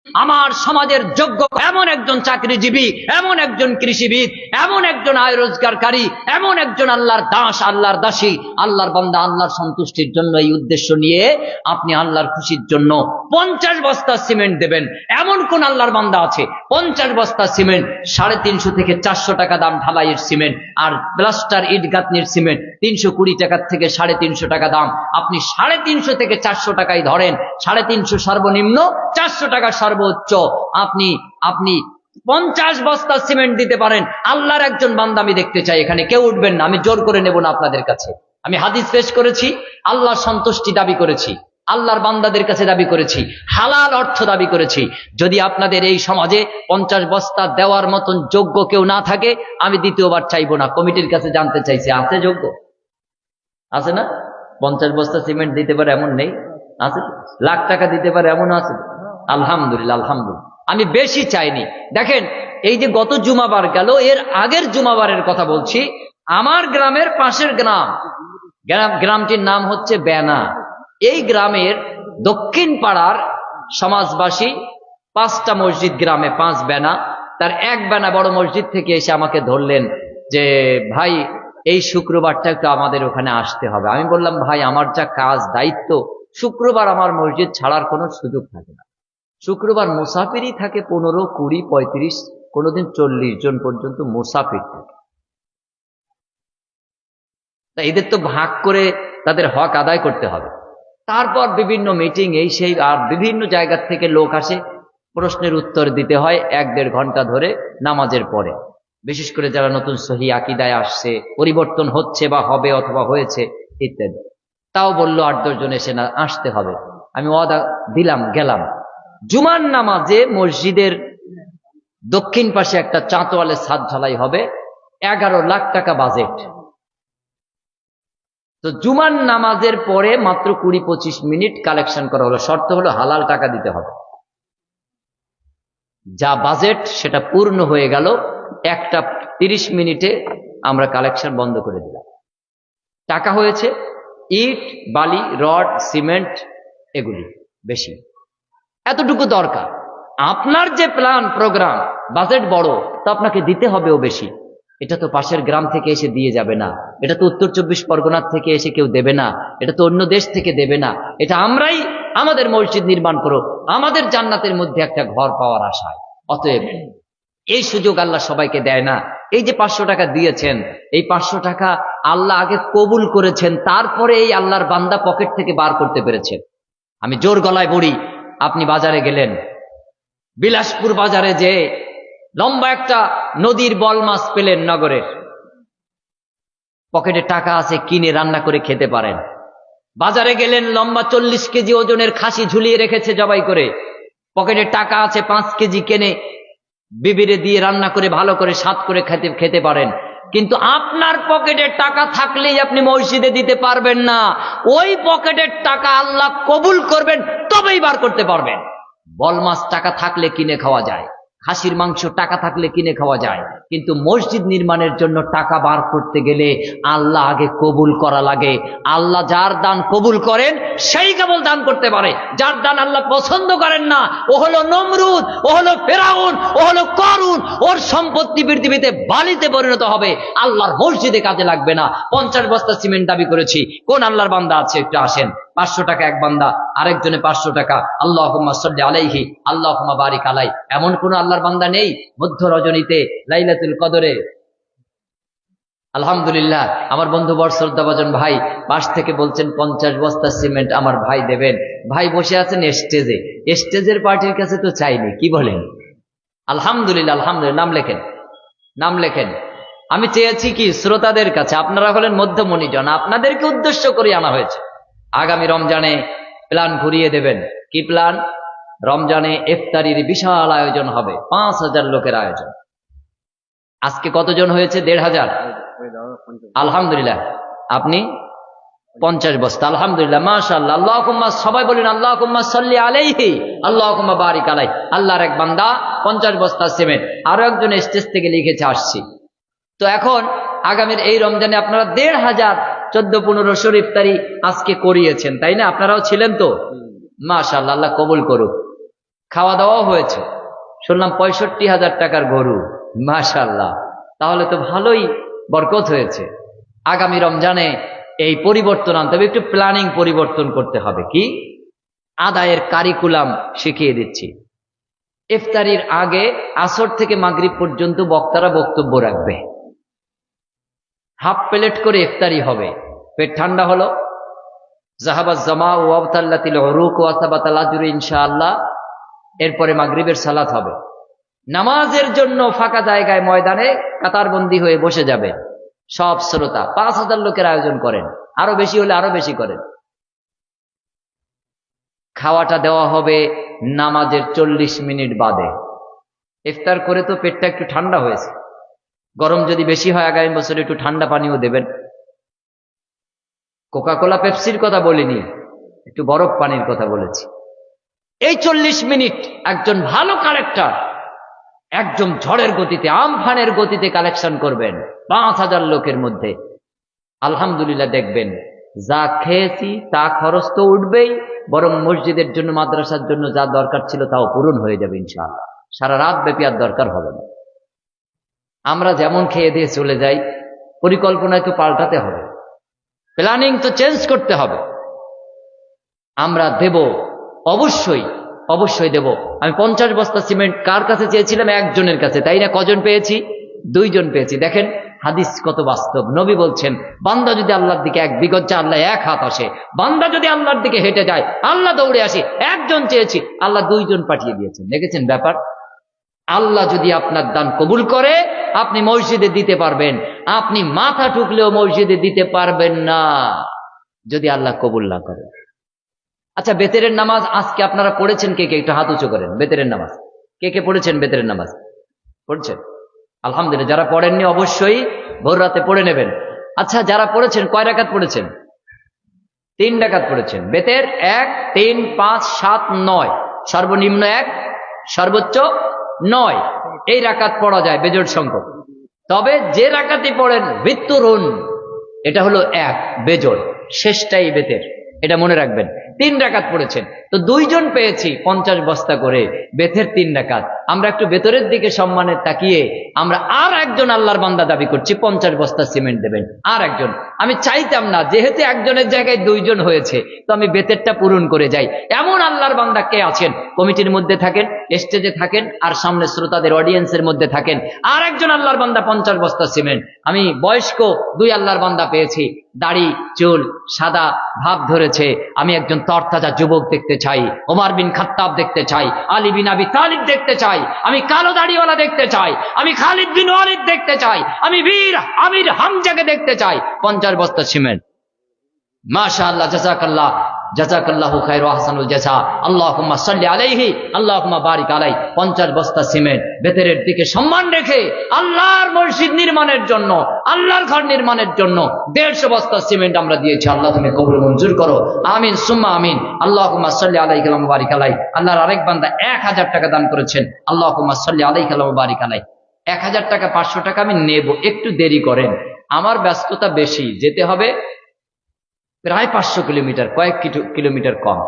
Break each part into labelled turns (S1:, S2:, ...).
S1: আমার সমাজের যোগ্য এমন একজন চাকরিজীবী, এমন একজন কৃষিবিদ, এমন একজন আয় রোজগারকারী, এমন একজন আল্লাহর দাস, আল্লাহর দাসী, আল্লাহর বান্দা, আল্লাহর সন্তুষ্টির জন্য এই উদ্দেশ্য নিয়ে আপনি আল্লাহর খুশির জন্য 50 বস্তা সিমেন্ট দেবেন, এমন কোন আল্লাহর বান্দা আছে? 50 বস্তা সিমেন্ট 350 থেকে 400 টাকা দাম ঢালাইয়ের সিমেন্ট, আর প্লাস্টার ইট গাঁথনির সিমেন্ট 320 টাকা থেকে 350 টাকা দাম। আপনি 350 থেকে 400 টাকায় ধরেন, 350 সর্বনিম্ন, 400 টাকা সর্বোচ্চ। আপনি 50 বস্তা সিমেন্ট দিতে পারেন। আল্লাহর একজন বান্দা আমি দেখতে চাই, এখানে কেউ উঠবেন না, আমি জোর করে নেব না আপনাদের কাছে। আমি হাদিস পেশ করেছি, আল্লাহর সন্তুষ্টি দাবি করেছি, আল্লাহর বান্দাদের কাছে দাবি করেছি, হালাল অর্থ দাবি করেছি। যদি আপনাদের এই সমাজে 50 বস্তা দেওয়ার মতন যোগ্য কেউ না থাকে, আমি দ্বিতীয়বার চাইবো না। কমিটির কাছে জানতে চাইছি, আছে যোগ্য? আছে না? 50 বস্তা সিমেন্ট দিতে পারে এমন নেই? আছে? লাখ টাকা দিতে পারে এমন আছে? আলহামদুলিল্লাহ, আলহামদুলিল্লাহ। আমি বেশি চাইনি। দেখেন, এই যে গত জুমাবার গেল, এর আগের জুমাবারের কথা বলছি। আমার গ্রামের পাশের গ্রামটির নাম হচ্ছে বেনা। এই গ্রামের দক্ষিণ পাড়ার সমাজবাসী 5টা মসজিদ, গ্রামে 5 বেনা, তার এক বেনা বড় মসজিদ থেকে এসে আমাকে ধরলেন যে ভাই, এই শুক্রবারটা একটু আমাদের ওখানে আসতে হবে। আমি বললাম, ভাই আমার যা কাজ দায়িত্ব, শুক্রবার আমার মসজিদ ছাড়ার কোনো সুযোগ থাকে না। শুক্রবার মুসাফিরই থাকে 15, 20, 35, কোনোদিন 40 জন পর্যন্ত মুসাফির থাকে। তা এদের তো ভাগ করে তাদের হক আদায় করতে হবে। তারপর বিভিন্ন মিটিং, এই সেই, আর বিভিন্ন জায়গা থেকে লোক আসে, প্রশ্নের উত্তর দিতে হয় 1-1.5 ঘন্টা ধরে নামাজের পরে। বিশেষ করে যারা নতুন সহি আকীদায় আসছে, পরিবর্তন হচ্ছে বা হবে অথবা হয়েছে ইত্যাদি। তাও বললো 8-10 জন এসে না আসতে হবে। আমি ওয়াদা দিলাম, গেলাম। জুমার নামাজে মসজিদের দক্ষিণ পাশে একটা চাঁতওয়ালে ছাদ ঢালাই হবে, 11 লাখ টাকা বাজেট। তো জুমার নামাজের পরে মাত্র 20-25 মিনিট কালেকশন করা হলো। শর্ত হলো হালাল টাকা দিতে হবে। যা বাজেট সেটা পূর্ণ হয়ে গেল। 1:30 মিনিটে আমরা কালেকশন বন্ধ করে দিলাম। টাকা হয়েছে ইট, বালি, রড, সিমেন্ট, এগুলি বেশি। এতটুকু দরকার। আপনার যে প্ল্যান প্রোগ্রাম, বাজেট বড়, তো আপনাকে দিতে হবেও বেশি। এটা তো পাশের গ্রাম থেকে এসে দিয়ে যাবে না, এটা তো উত্তর 24 পরগনার থেকে এসে কেউ দেবে না, এটা তো অন্য দেশ থেকে দেবে না। এটা আমরাই আমাদের মসজিদ নির্মাণ করো, আমাদের জান্নাতের মধ্যে একটা ঘর পাওয়ার আশায়। অতএব এই সুযোগ আল্লাহ সবাইকে দেয় না। এই যে 500 টাকা দিয়েছেন, এই 500 টাকা আল্লাহ আগে কবুল করেছেন, তারপরে এই আল্লাহর বান্দা পকেট থেকে বার করতে পেরেছেন। আমি জোর গলায় বলি, আপনি বাজারে গেলেন, বিলাসপুর বাজারে যে লম্বা একটা নদীর বল মাছ পেলেন নগরের, পকেটে টাকা আছে, কিনে রান্না করে খেতে পারেন। বাজারে গেলেন, লম্বা 40 কেজি ওজনের খাসি ঝুলিয়ে রেখেছে জবাই করে, পকেটে টাকা আছে, 5 কেজি কেনে বিবিরে দিয়ে রান্না করে ভালো করে স্বাদ করে খেতে পারেন। কিন্তু আপনার পকেটের টাকা থাকলেই আপনি মসজিদে দিতে পারবেন না। ওই পকেটের টাকা আল্লাহ কবুল করবেন, তবেই বার করতে পারবেন। বল মাছ টাকা থাকলে কিনে খাওয়া যায়, খাসির মাংস টাকা থাকলে কিনে খাওয়া যায়, কিন্তু মসজিদ নির্মাণের জন্য টাকা বার করতে গেলে আল্লাহ আগে কবুল করা লাগে। আল্লাহ যার দান কবুল করেন সেই কেবল দান করতে পারে। যার দান আল্লাহ পছন্দ করেন না, ও হলো নমরুদ, ও হলো ফেরাউন, ও হলো করুন। ওর সম্পত্তি পৃথিবীতে বালিতে পরিণত হবে, আল্লাহর মসজিদে কাজে লাগবে না। 50 বস্তা সিমেন্ট দাবি করেছি। কোন আল্লাহর বান্দা আছে? একটু আসেন। 500 টাকা এক বান্দা, আরেকজনে 500 টাকা। আল্লাহুম্মা সাল্লি আলাইহি, আল্লাহুম্মা বারিক আলাই। এমন কোন আল্লাহর বান্দা নেই মধ্য রজনীতে, লাইলাতুল কদরে? আলহামদুলিল্লাহ। আমার বন্ধু বড় শ্রদ্ধাভাজন ভাই পাশ থেকে বলছেন 50 বস্তা সিমেন্ট আমার ভাই দেবেন। ভাই বসে আছেন স্টেজে, স্টেজের পার্টির কাছে তো চাইনি, কি বলেন? আলহামদুলিল্লাহ, আলহামদুলিল্লাহ। নাম লেখেন, নাম লেখেন। আমি চেয়েছি কি শ্রোতাদের কাছে, আপনারা হলেন মধ্যমণিজন, আপনাদেরকে উদ্দেশ্য করে আনা হয়েছে। আগামী রমজানে প্ল্যান ঘুরিয়ে দেবেন। কি প্ল্যান? রমজানে ইফতারির বিশাল আয়োজন হবে, 5000 লোকের আয়োজন। আজকে কতজন হয়েছে? 1500। আলহামদুলিল্লাহ। আপনি 50 বস্তা, আলহামদুলিল্লাহ, মাশাআল্লাহ, আল্লাহুম্মা, সবাই বলেন আল্লাহুম্মা সাল্লি আলাইহি, আল্লাহুম্মা বারিক আলাই। আল্লাহর এক বান্দা 50 বস্তা সিমেন্ট। আরো একজন স্টেজ থেকে লিখেছে আসছি। তো এখন আগামীর এই রমজানে আপনারা 1500 14-1500 ইফতারি আজকে করিয়েছেন, তাই না? আপনারাও ছিলেন তো, মাশাআল্লাহ, আল্লাহ কবুল করুক। খাওয়া দাওয়াও হয়েছে, শুনলাম 65,000 টাকার গরু, মাশাআল্লাহ, তাহলে তো ভালোই বরকত হয়েছে। আগামী রমজানে এই পরিবর্তন আনতে হবে, একটু প্ল্যানিং পরিবর্তন করতে হবে। কি? আদায়ের কারিকুলাম শিখিয়ে দিচ্ছি। ইফতারির আগে আসর থেকে মাগরিব পর্যন্ত বক্তারা বক্তব্য রাখবে, হাফ প্লেট করে ইফতারি হবে। পেট ঠান্ডা হলো, জাহাবাজ জামা ও আবতাল্লাতিল উরুক ওয়া সাবাতাল আজরু ইনশাআল্লাহ। এরপরে মাগরিবের সালাত হবে। নামাজের জন্য ফাঁকা জায়গায় ময়দানে কাতারবন্দি হয়ে বসে যাবে সব শ্রোতা। 5,000 লোকের আয়োজন করেন, আরো বেশি হলে আরো বেশি করেন। খাওয়াটা দেওয়া হবে নামাজের 40 মিনিট বাদে। ইফতার করে তো পেটটা একটু ঠান্ডা হয়েছে, গরম যদি বেশি হয় আগামী বছর একটু ঠান্ডা পানিও দেবেন। কোকাকোলা পেপসির কথা বলিনি, একটু বরফ পানির কথা বলেছি। এই 40 মিনিট একজন ভালো কালেক্টর একজন ঝড়ের গতিতে, আমফানের গতিতে কালেকশন করবেন 5,000 লোকের মধ্যে। আলহামদুলিল্লাহ, দেখবেন যা খেয়েছি তা খরচ তো উঠবেই, বরং মসজিদের জন্য, মাদ্রাসার জন্য যা দরকার ছিল তাও পূরণ হয়ে যাবে ইনশাআল্লাহ। সারা রাত ব্যাপী আর দরকার হবে না। আমরা যেমন খেয়ে দিয়ে চলে যাই, পরিকল্পনায় তো পাল্টাতে হবে, প্ল্যানিং তো চেঞ্জ করতে হবে। আমরা দেব, অবশ্যই অবশ্যই দেব। আমি 50 বস্তা সিমেন্ট কার কাছে চেয়েছিলাম? একজনের কাছে, তাই না? কজন পেয়েছি? 2 জন পেয়েছি। দেখেন হাদিস কত বাস্তব। নবী বলছেন, বান্দা যদি আল্লাহর দিকে 1 বিঘত যায়, আল্লাহ 1 হাত আসে। বান্দা যদি আল্লাহর দিকে হেঁটে যায়, আল্লাহ দৌড়ে আসে। একজন চেয়েছি, আল্লাহ 2 জন পাঠিয়ে দিয়েছেন। দেখেছেন ব্যাপার? আল্লাহ যদি আপনার দান কবুল করে, আপনি মসজিদে দিতে পারবেন। আপনি মাথা ঠুকলেও মসজিদে দিতে পারবেন না যদি আল্লাহ কবুল না করে। আচ্ছা, বেতেরের নামাজ আজকে আপনারা পড়েছেন কে কে? একটু হাত উঁচু করেন। বেতেরের নামাজ কে কে পড়েছেন? বেতেরের নামাজ পড়ছেন? আলহামদুলিল্লাহ। যারা পড়েননি অবশ্যই ভোর রাতে পড়ে নেবেন। আচ্ছা, যারা পড়েছেন কয় রাকাত পড়েছেন? 3 রাকাত পড়েছেন। বেতের 1, 3, 5, 7, 9, সর্বনিম্ন 1, সর্বোচ্চ 9। এই রাকাত পড়া যায় বেজোড় সংখ্যক। তবে যে রাকাতই পড়েন ভিত্তুরুন, এটা হলো 1 বেজোড়, শেষটাই বেতের, এটা মনে রাখবেন। 3 রাকাত পড়েছেন, তো 2 জন পেয়েছি 50 বস্তা করে বেতের 3 রাকাত। আমরা একটু ভেতরের দিকে সম্মানের তাকিয়ে আমরা আর একজন আল্লাহর বান্দা দাবি করছি 50 বস্তা সিমেন্ট দেবেন। আর একজন, আমি চাইতাম না, যেহেতু একজনের জায়গায় 2 জন হয়েছে, তো আমি বেতেরটা পূরণ করে যাই। এমন আল্লাহর বান্দা কে আছেন? কমিটির মধ্যে থাকেন, স্টেজে থাকেন, আর সামনে শ্রোতাদের অডিয়েন্সের মধ্যে থাকেন। আর একজন আল্লাহর বান্দা 50 বস্তা সিমেন্ট। আমি বয়স্ক 2 আল্লাহর বান্দা পেয়েছি, দাড়ি চুল সাদা ভাব ধরেছে। আমি একজন তরতাজা যুবক দেখতে চাই, ওমর বিন খাত্তাব দেখতে চাই, আলী বিন আবি তালিব দেখতে চাই, আমি কালো দাড়িওয়ালা দেখতে চাই, আমি খালিদ বিন ওয়ালিদ দেখতে চাই, আমি বীর আমির হামজাকে দেখতে চাই। 50 বস্তা সিমেন্ট। মাশাআল্লাহ, জাযাকাল্লাহ, জাযাকাল্লাহু খায়র ওয়া আহসানুল জাযা। আল্লাহুম্মা সাল্লি আলাইহি, আল্লাহুম্মা বারিক আলাইহি। 50 বস্তা সিমেন্ট বেতের দিকে সম্মান রেখে আল্লাহর মসজিদ নির্মাণের জন্য, আল্লাহর ঘর নির্মাণের জন্য 150 বস্তা সিমেন্ট আমরা দিয়েছি। আল্লাহ তুমি কবুল মঞ্জুর করো, আমিন সুম্মা আমিন। আল্লাহুম্মা সাল্লি আলাইহি ওয়া বারিক আলাইহি। আল্লাহর আরেক বান্দা 1000 টাকা দান করেছেন। আল্লাহুম্মা সাল্লি আলাইহি ওয়া বারিক আলাইহি। 1000 টাকা 500 টাকা আমি নেব, একটু দেরি করেন, আমার ব্যস্ততা বেশি, যেতে হবে প্রায় 500 কিলোমিটার, কয়েক কিলোমিটার কম।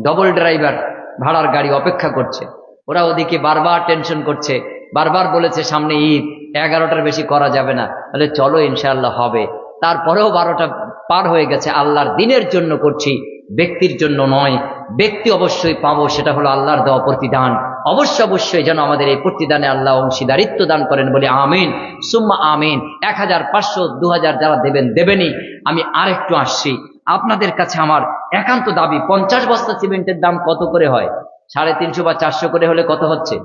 S1: ডবল ড্রাইভার ভাড়ার গাড়ি অপেক্ষা করছে, ওরা ওদিকে বারবার টেনশন করছে, বারবার বলেছে সামনে ঈদ, 11টার বেশি করা যাবে না। তাহলে চলো ইনশাআল্লাহ হবে। তারপরেও 12টা পার হয়ে গেছে। আল্লাহর দিনের জন্য করছি, ব্যক্তির জন্য নয়। ব্যক্তি অবশ্যই পাবো, সেটা হলো আল্লাহর দেওয়া প্রতিদান। অবশ্যই যেন আমাদের এই প্রতিদানে আল্লাহ অংশীদারিত্ব দান করেন, বলে আমিন সুম্মা আমিন। 1000, 500, 2000 যারা দেবেন দেবেনই। আমি আরেকটু আসছি, আপনাদের কাছে আমার একান্ত দাবি, 50 বস্তা সিমেন্টের দাম কত করে হয়? 350 বা 400 করে হলে কত হচ্ছে?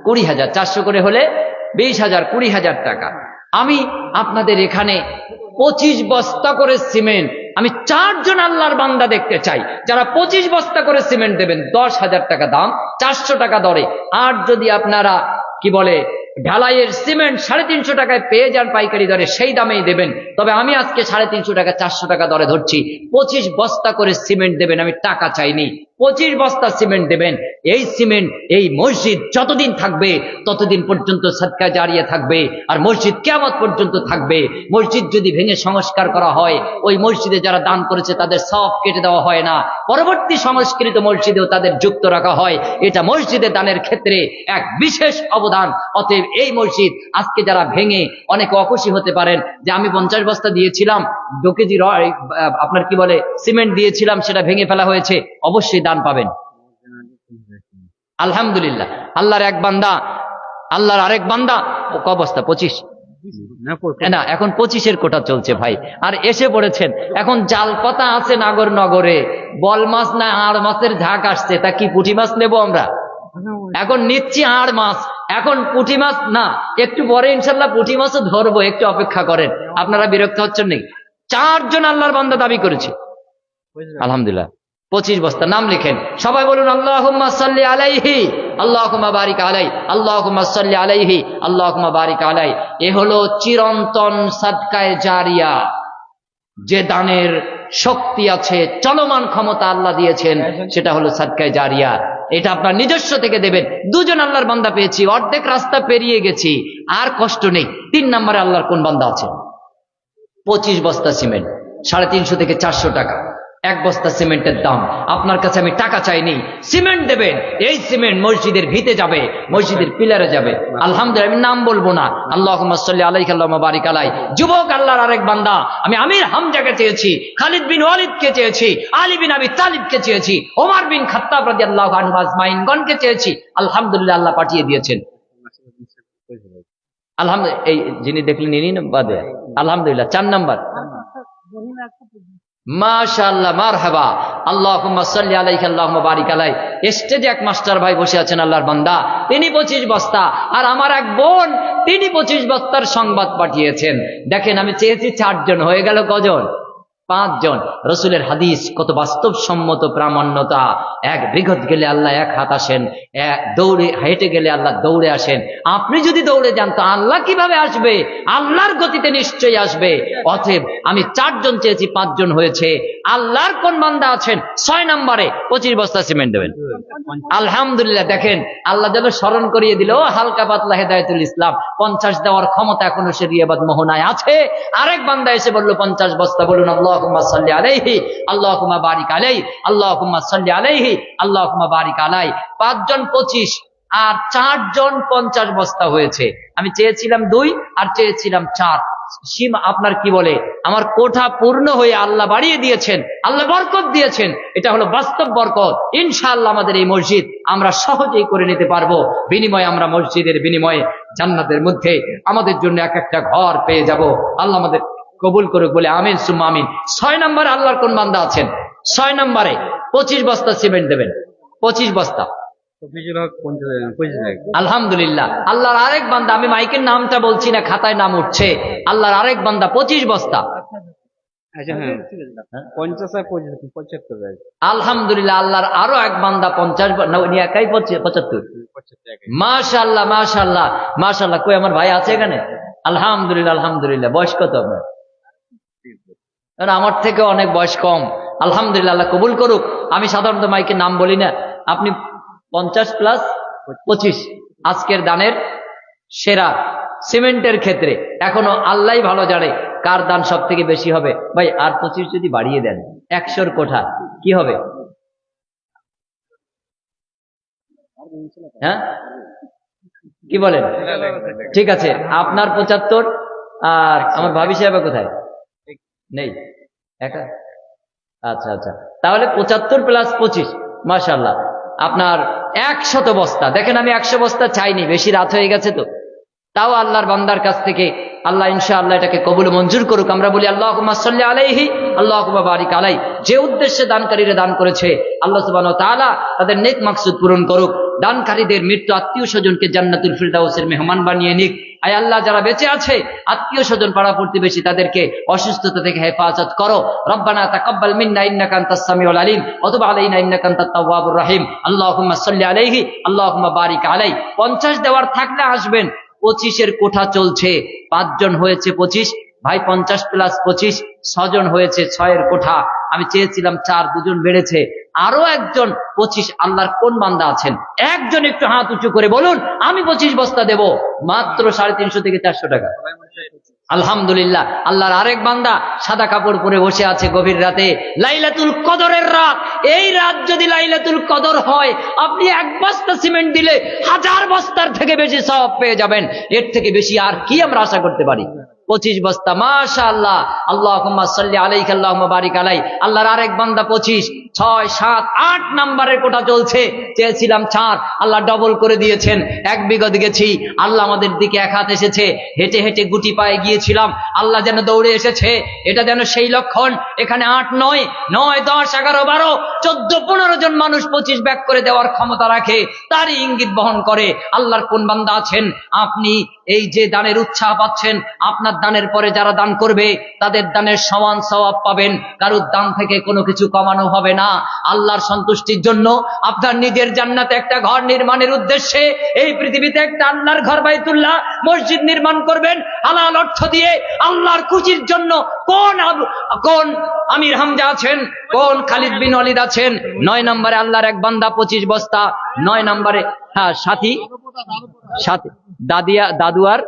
S1: 20,000। 400 করে হলে 20,000, 20,000 টাকা। আমি আপনাদের এখানে 25 বস্তা করে সিমেন্ট, আমি 4 জন আল্লাহর বান্দা দেখতে চাই যারা 25 বস্তা করে সিমেন্ট দেবেন। 10,000 টাকা দাম, 400 টাকা দরে। আর যদি আপনারা কি বলে ঢালাইয়ের সিমেন্ট 350 টাকায় পেয়ে যান পাইকারি দরে, সেই দামেই দেবেন। তবে আমি আজকে 350 টাকা 400 টাকা দরে ধরছি। 25 বস্তা করে সিমেন্ট দেবেন, আমি টাকা চাইনি, 25 বস্তা সিমেন্ট দেবেন। এই সিমেন্ট, এই মসজিদ যতদিন থাকবে ততদিন পর্যন্ত সাদকা জারিয়া থাকবে, আর মসজিদ কিয়ামত পর্যন্ত থাকবে। মসজিদ যদি ভেঙে সংস্কার করা হয়, ওই মসজিদে যারা দান করেছে তাদের সওয়াব কেটে দেওয়া হয় না, পরবর্তী সংস্কৃত মসজিদেও তাদের যুক্ত রাখা হয়। এটা মসজিদে দানের ক্ষেত্রে এক বিশেষ অবদান। অতএব এই মসজিদ আজকে যারা ভেঙে অনেকে অখুশি হতে পারেন যে আমি 50 বস্তা দিয়েছিলাম, 2 কেজি আপনার কি বলে সিমেন্ট দিয়েছিলাম, সেটা ভেঙে ফেলা হয়েছে, অবশ্যই দান পাবেন। আলহামদুলিল্লাহ। আল্লাহর এক বান্দা, আল্লাহর আরেক বান্দা, ক বস্তা? 25 না, এখন 25-এর কোটা চলছে ভাই, আর এসে পড়েছেন। এখন জাল পাতা আছে নাগর নগরে, বল মাছ না আড় মাছের ঝাঁক আসছে, তা কি পুঁটি মাছ নেবো আমরা? এখন নিচ্ছি আড় মাছ, এখন পুঁটি মাছ না, একটু পরে ইনশাল্লাহ পুঁটি মাছও ধরবো, একটু অপেক্ষা করেন। আপনারা বিরক্ত হচ্ছেন নাকি? 4 জন আল্লাহর বান্দা দাবি করেছে, আলহামদুলিল্লাহ। 25 বস্তা। নাম লিখেন, সবাই বলুন আল্লাহুম্মা সাল্লি আলাইহি, আল্লাহুম্মা বারিক আলাই, আল্লাহুম্মা সাল্লি আলাইহি, আল্লাহুম্মা বারিক আলাই। এ হলো চিরন্তন সাদকায়ে জারিয়া, যে দানের শক্তি আছে, চলমান ক্ষমতা আল্লাহ দিয়েছেন, সেটা হলো সাদকায়ে জারিয়া। এটা আপনার নিজস্ব থেকে দেবেন। 2 জন আল্লাহর বান্দা পেয়েছি, অর্ধেক রাস্তা পেরিয়ে গেছি, আর কষ্ট নেই। 3 নম্বরে আল্লাহর কোন বান্দা আছে? 25 বস্তা সিমেন্ট, 350 থেকে 400 টাকা এক বস্তা সিমেন্টের দাম। আপনার কাছে আমি টাকা চাইনি, সিমেন্ট দেবেন। এই সিমেন্ট মসজিদের ভিতে যাবে, মসজিদের পিলারে যাবে। আলহামদুলিল্লাহ, আমি নাম বলবো না। আল্লাহুম্মা সাল্লি আলাইহি, আল্লাহুম্মা বারিক আলাই। যুবক আল্লাহর আরেক বান্দা, আমি আমির হামজাকে চেয়েছি, খালিদ বিন ওয়ালিদকে চেয়েছি, আলী বিন আবি তালিবকে চেয়েছি, ওমর বিন খাত্তাব রাদিয়াল্লাহু আনহু আজমাইনগণকে চেয়েছি। আলহামদুলিল্লাহ, আল্লাহ পাঠিয়ে দিয়েছেন। আলহামদুলিল্লাহ। এই যিনি দেখলেন ইনি বাদে, আলহামদুলিল্লাহ। 4 নাম্বার, মাশাআল্লাহ, মারহাবা, আল্লাহুম্মা সাল্লি আলাইহি, আল্লাহুম্মা বারিক আলাই। স্টেজে এক মাস্টার ভাই বসে আছেন, আল্লাহর বান্দা, তিনি 25 বস্তা, আর আমার এক বোন, তিনি 25 বস্তার সংবাদ পাঠিয়েছেন। দেখেন, আমি চেয়েছি 4 জন, হয়ে গেল কজন? 5 জন। রসুলের হাদিস কত বাস্তবসম্মত প্রামাণ্যতা। 1 বিঘত গেলে আল্লাহ 1 হাত আসেন, দৌড়ে হেঁটে গেলে আল্লাহ দৌড়ে আসেন। আপনি যদি দৌড়ে যান তো আল্লাহ কিভাবে আসবে? আল্লাহর গতিতে নিশ্চয়ই আসবে। অতএব আমি 4 জন চেয়েছি, 5 জন হয়েছে। আল্লাহর কোন বান্দা আছেন? 6 নম্বরে 25 বস্তা সিমেন্ট দেবেন। আলহামদুলিল্লাহ। দেখেন, আল্লাহ যেন স্মরণ করিয়ে দিল, হালকা পাতলা হেদায়েতুল ইসলাম, 50 দেওয়ার ক্ষমতা এখনো সে রিয়াবাদ মোহনায় আছে। আরেক বান্দা এসে বলল 50 বস্তা। বলুন আল্লাহুম্মা সাল্লি আলাইহি, আল্লাহুম্মা বারিক আলাইহি, আল্লাহুম্মা সাল্লি আলাইহি, আল্লাহুম্মা বারিক আলাই। 5 জন 25, আর 4 জন 50 বস্তা হয়েছে। আমি চেয়েছিলাম 2 আর চেয়েছিলাম 4। সীমা আপনার কি বলে, আমার কোঠা পূর্ণ হয়ে আল্লাহ বাড়িয়ে দিয়েছেন, আল্লাহ বরকত দিয়েছেন। এটা হলো বাস্তব বরকত। ইনশাআল্লাহ আমাদের এই মসজিদ আমরা সহজেই করে নিতে পারবো। বিনিময়ে আমরা মসজিদের বিনিময়ে জান্নাতের মধ্যে আমাদের জন্য এক একটা ঘর পেয়ে যাব। আল্লাহ আমাদের কবুল করুক বলে আমিন সুম্মা আমিন। 6 নম্বরে আল্লাহর কোন বান্দা আছেন? 6 নম্বরে 25 বস্তা সিমেন্ট দেবেন। 25 বস্তা। আলহামদুলিল্লাহ। আল্লাহর আরেক বান্দা, আমি মাইকের নামটা বলছি না, খাতায় নাম উঠছে, আল্লাহর আরেক বান্দা 25 বস্তা। আলহামদুলিল্লাহ। আল্লাহর আরো এক বান্দা 50, উনি একাই 75। মাশাআল্লাহ, মাশাআল্লাহ, মাশাআল্লাহ। কই আমার ভাই আছে এখানে? আলহামদুলিল্লাহ, আলহামদুলিল্লাহ। বয়স কত আপনার? আমার থেকে অনেক বয়স কম। আলহামদুলিল্লাহ, আল্লাহ কবুল করুক। আমি সাধারণত মাইকের নাম বলি না। আপনি 50 প্লাস 25 আজকের দানের সেরা সিমেন্টের ক্ষেত্রে। এখনো আল্লাহ ভালো জানে কার দান সব থেকে বেশি হবে। ভাই, আর 25 যদি বাড়িয়ে দেন, 100-র কোঠা কি হবে? হ্যাঁ, কি বলেন? ঠিক আছে, আপনার 75, আর আমার ভাবি সাহেব কোথায়? নেই, একা। আচ্ছা আচ্ছা, তাহলে 75 প্লাস 25, মাশাআল্লাহ, আপনার 100 বস্তা। দেখেন, আমি 100 বস্তা চাইনি, বেশি রাত হয়ে গেছে তো। তাও আল্লাহর বান্দার কাছ থেকে আল্লাহ ইনশাআল্লাহ এটাকে কবুল মঞ্জুর করুক। আমরা বলি আল্লাহুম্মা সাল্লি আলাইহি, আল্লাহুম্মা বারিক আলাই। যে উদ্দেশ্যে দানকারীরা দান করেছে, আল্লাহ সুবহানাহু ওয়া তাআলা তাদের নেক মাকসুদ পূরণ করুক। দানকারীদের মৃত্যু আত্মীয় স্বজনকে জান্নাতুল ফিরদাউসের মেহমান বানিয়ে নিক। আয় আল্লাহ, যারা বেঁচে আছে, আত্মীয় স্বজন, পাড়া প্রতিবেশী, তাদেরকে অসুস্থতা থেকে হেফাজত করো। রব্বানা তাকাব্বাল মিন্না ইন্নাকা আনতাস সামিউল আলিম ওয়া তুব আলাইনা ইন্নাকা আনতাত তাওয়াবুর রহিম। আল্লাহুম্মা সাল্লি আলাইহি, আল্লাহুম্মা বারিক আলাই। 50 দেওয়ার থাকলে আসবেন। 25-এর কোঠা চলছে, 5 জন হয়েছে 25 ভাই, 50 প্লাস 25, 6 জন হয়েছে 6-এর কোঠা। আমি চেয়েছিলাম 4, 2 জন বেড়েছে। আরো একজন 25। আল্লাহর কোন বান্দা আছেন একজন একটু হাত উঁচু করে বলুন, আমি 25 বস্তা দেব মাত্র 350 থেকে 400 টাকা। আলহামদুলিল্লাহ। আল্লাহর আরেক বান্দা সাদা কাপড় পরে বসে আছে গভীর রাতে, লাইলাতুল কদরের রাত। এই রাত যদি লাইলাতুল কদর হয়, আপনি 1 বস্তা সিমেন্ট দিলে 1000 বস্তার থেকে বেশি সওয়াব পেয়ে যাবেন। এর থেকে বেশি আর কি আমরা আশা করতে পারি? 25 বস্তা, মাশাআল্লাহ। আল্লাহুম্মা সাল্লি আলাইকা আল্লাহুম্মা বারিক আলাই। আল্লাহর আরেক বান্দা 25, 6, 7, 8 নাম্বারের কোটা চলছে। চেয়েছিলাম 4, আল্লাহ ডবল করে দিয়েছেন। 1 বিগত গেছি, আল্লাহ আমাদের দিকে 1 হাত এসেছে। হেঁটে হেঁটে গুটি পায়ে গিয়েছিলাম, আল্লাহ যেন দৌড়ে এসেছে। এটা যেন সেই লক্ষণ। এখানে 8, 9, 10, 11, 12, 14, 15 জন মানুষ 25 ব্যাক করে দেওয়ার ক্ষমতা রাখে, তারই ইঙ্গিত বহন করে। আল্লাহর কোন বান্দা আছেন আপনি এই যে দানের উৎসাহ পাচ্ছেন, আপনার দানের পরে যারা দান করবে তাদের দানের সমান সওয়াব পাবেন। কারোর দান থেকে কোনো কিছু কমানো হবে না। আল্লাহর সন্তুষ্টির জন্য আপনার নিজের জান্নাতে একটা ঘর নির্মাণের উদ্দেশ্যে এই পৃথিবীতে একটা আল্লাহর ঘর বাইতুল্লাহ মসজিদ নির্মাণ করবেন হালাল অর্থ দিয়ে, আল্লাহর খুশির জন্য। কোন আমির হামজা আছেন, কোন খালিদ বিন ওয়ালিদ আছেন? 9 নম্বরে আল্লাহর এক বান্দা 25 বস্তা। 9 নম্বরে হ্যাঁ সাথী দাদুয়ার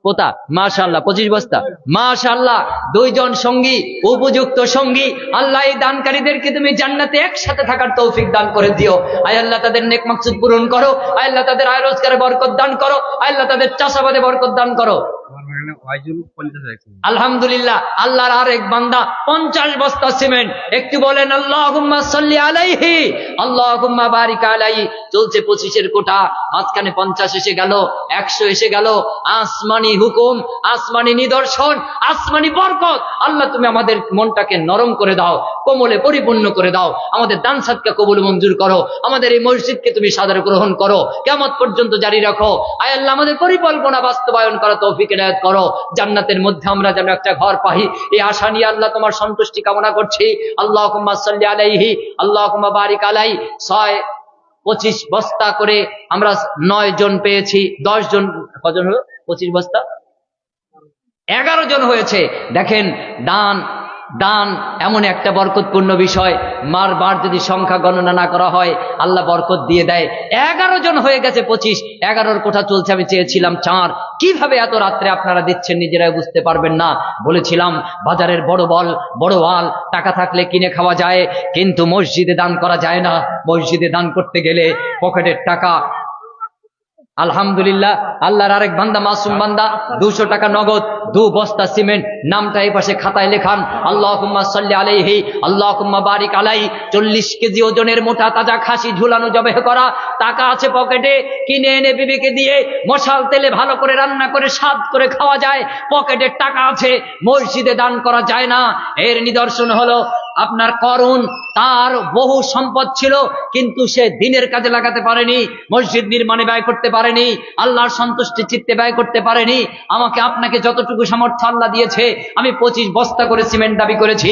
S1: পোতা, মাশাআল্লাহ 25 বস্তা, মাশাআল্লাহ। 2 জন সঙ্গী, উপযুক্ত সঙ্গী। আল্লাহ এই দানকারীদেরকে তুমি জান্নাতে একসাথে থাকার তৌফিক দান করে দিও। আয় আল্লাহ তাদের নেক মাকসুদ পূরণ করো। আয় আল্লাহ তাদের আয় রোজগারে বরকত দান করো। আয় আল্লাহ তাদের চাষাবাদে বরকত দান করো। আলহামদুলিল্লাহ। আল্লাহর আরেক বান্দা 50 বস্তা সিমেন্ট। একটু বলেন আল্লাহুম্মা সাল্লি আলাইহি আল্লাহুম্মা বারিক আলাইহি। চলছে 25-এর কোটা, মাঝখানে 50 এসে গেল, 100 এসে গেল। আসমানি হুকুম, আসমানি নিদর্শন, আসমানি বরকত। আল্লাহ তুমি আমাদের মনটাকে নরম করে দাও, কোমলে পরিপূর্ণ করে দাও। আমাদের দান সাদকা কবুল মঞ্জুর করো। আমাদের এই মসজিদকে তুমি সাদরে গ্রহণ করো, কিয়ামত পর্যন্ত জারি রাখো। আয় আল্লাহ আমাদের পরিকল্পনা বাস্তবায়ন করা তৌফিক ইনায়াত করো। জান্নাতের মধ্যে আমরা যেন একটা ঘর পাই, এই আশা নিয়ে আল্লাহ তোমার সন্তুষ্টি কামনা করছি। আল্লাহুম্মা সাল্লি আলাইহি আল্লাহুম্মা বারিক আলাইহি। 25 বস্তা করে আমরা 9 জন পেয়েছি। 10 জন, কজন হলো? 25 বস্তা 11 জন হয়েছে। দেখেন, দান এমন একটা বরকতপূর্ণ বিষয়, বার যদি সংখ্যা গণনা না করা হয় আল্লাহ বরকত দিয়ে দেয়। 11 জন হয়ে গেছে 25। 11-র কোঠা চলছে। আমি চেয়েছিলাম 4। কিভাবে এত রাত্রে আপনারা দিচ্ছেন নিজেরাই বুঝতে পারবেন না। বলেছিলাম বাজারের বড় ওয়াল টাকা থাকলে কিনে খাওয়া যায়, কিন্তু মসজিদে দান করা যায় না। মসজিদে দান করতে গেলে পকেটের টাকা। আলহামদুলিল্লাহ। আল্লাহর আরেক বান্দা, মাসুম বান্দা, 200 টাকা নগদ, 2 বস্তা সিমেন্ট। নামটা এই পাশে খাতায় লেখান, আল্লাহুম্মা সাল্লি আলাইহি আল্লাহুম্মা বারিক আলাইহি। 40 কেজি ওজনের মোটা তাজা খাসি ঝুলানো জবেহ করা, টাকা আছে পকেটে, কিনে এনে বিবিকে দিয়ে মশাল তেলে ভালো করে রান্না করে স্বাদ করে খাওয়া যায়। পকেটের টাকা আছে, মসজিদে দান করা যায় না। এর নিদর্শন হলো আপনার করুন, তার বহু সম্পদ ছিল কিন্তু সে দিনের কাজে লাগাতে পারেনি, মসজিদ নির্মাণে ব্যয় করতে পারেনি, আল্লাহর সন্তুষ্টি চিত্তে ব্যয় করতে পারেনি। আমাকে আপনাকে যতটুকু সামর্থ্য আল্লাহ দিয়েছে, আমি 25 বস্তা করে সিমেন্ট দাবি করেছি।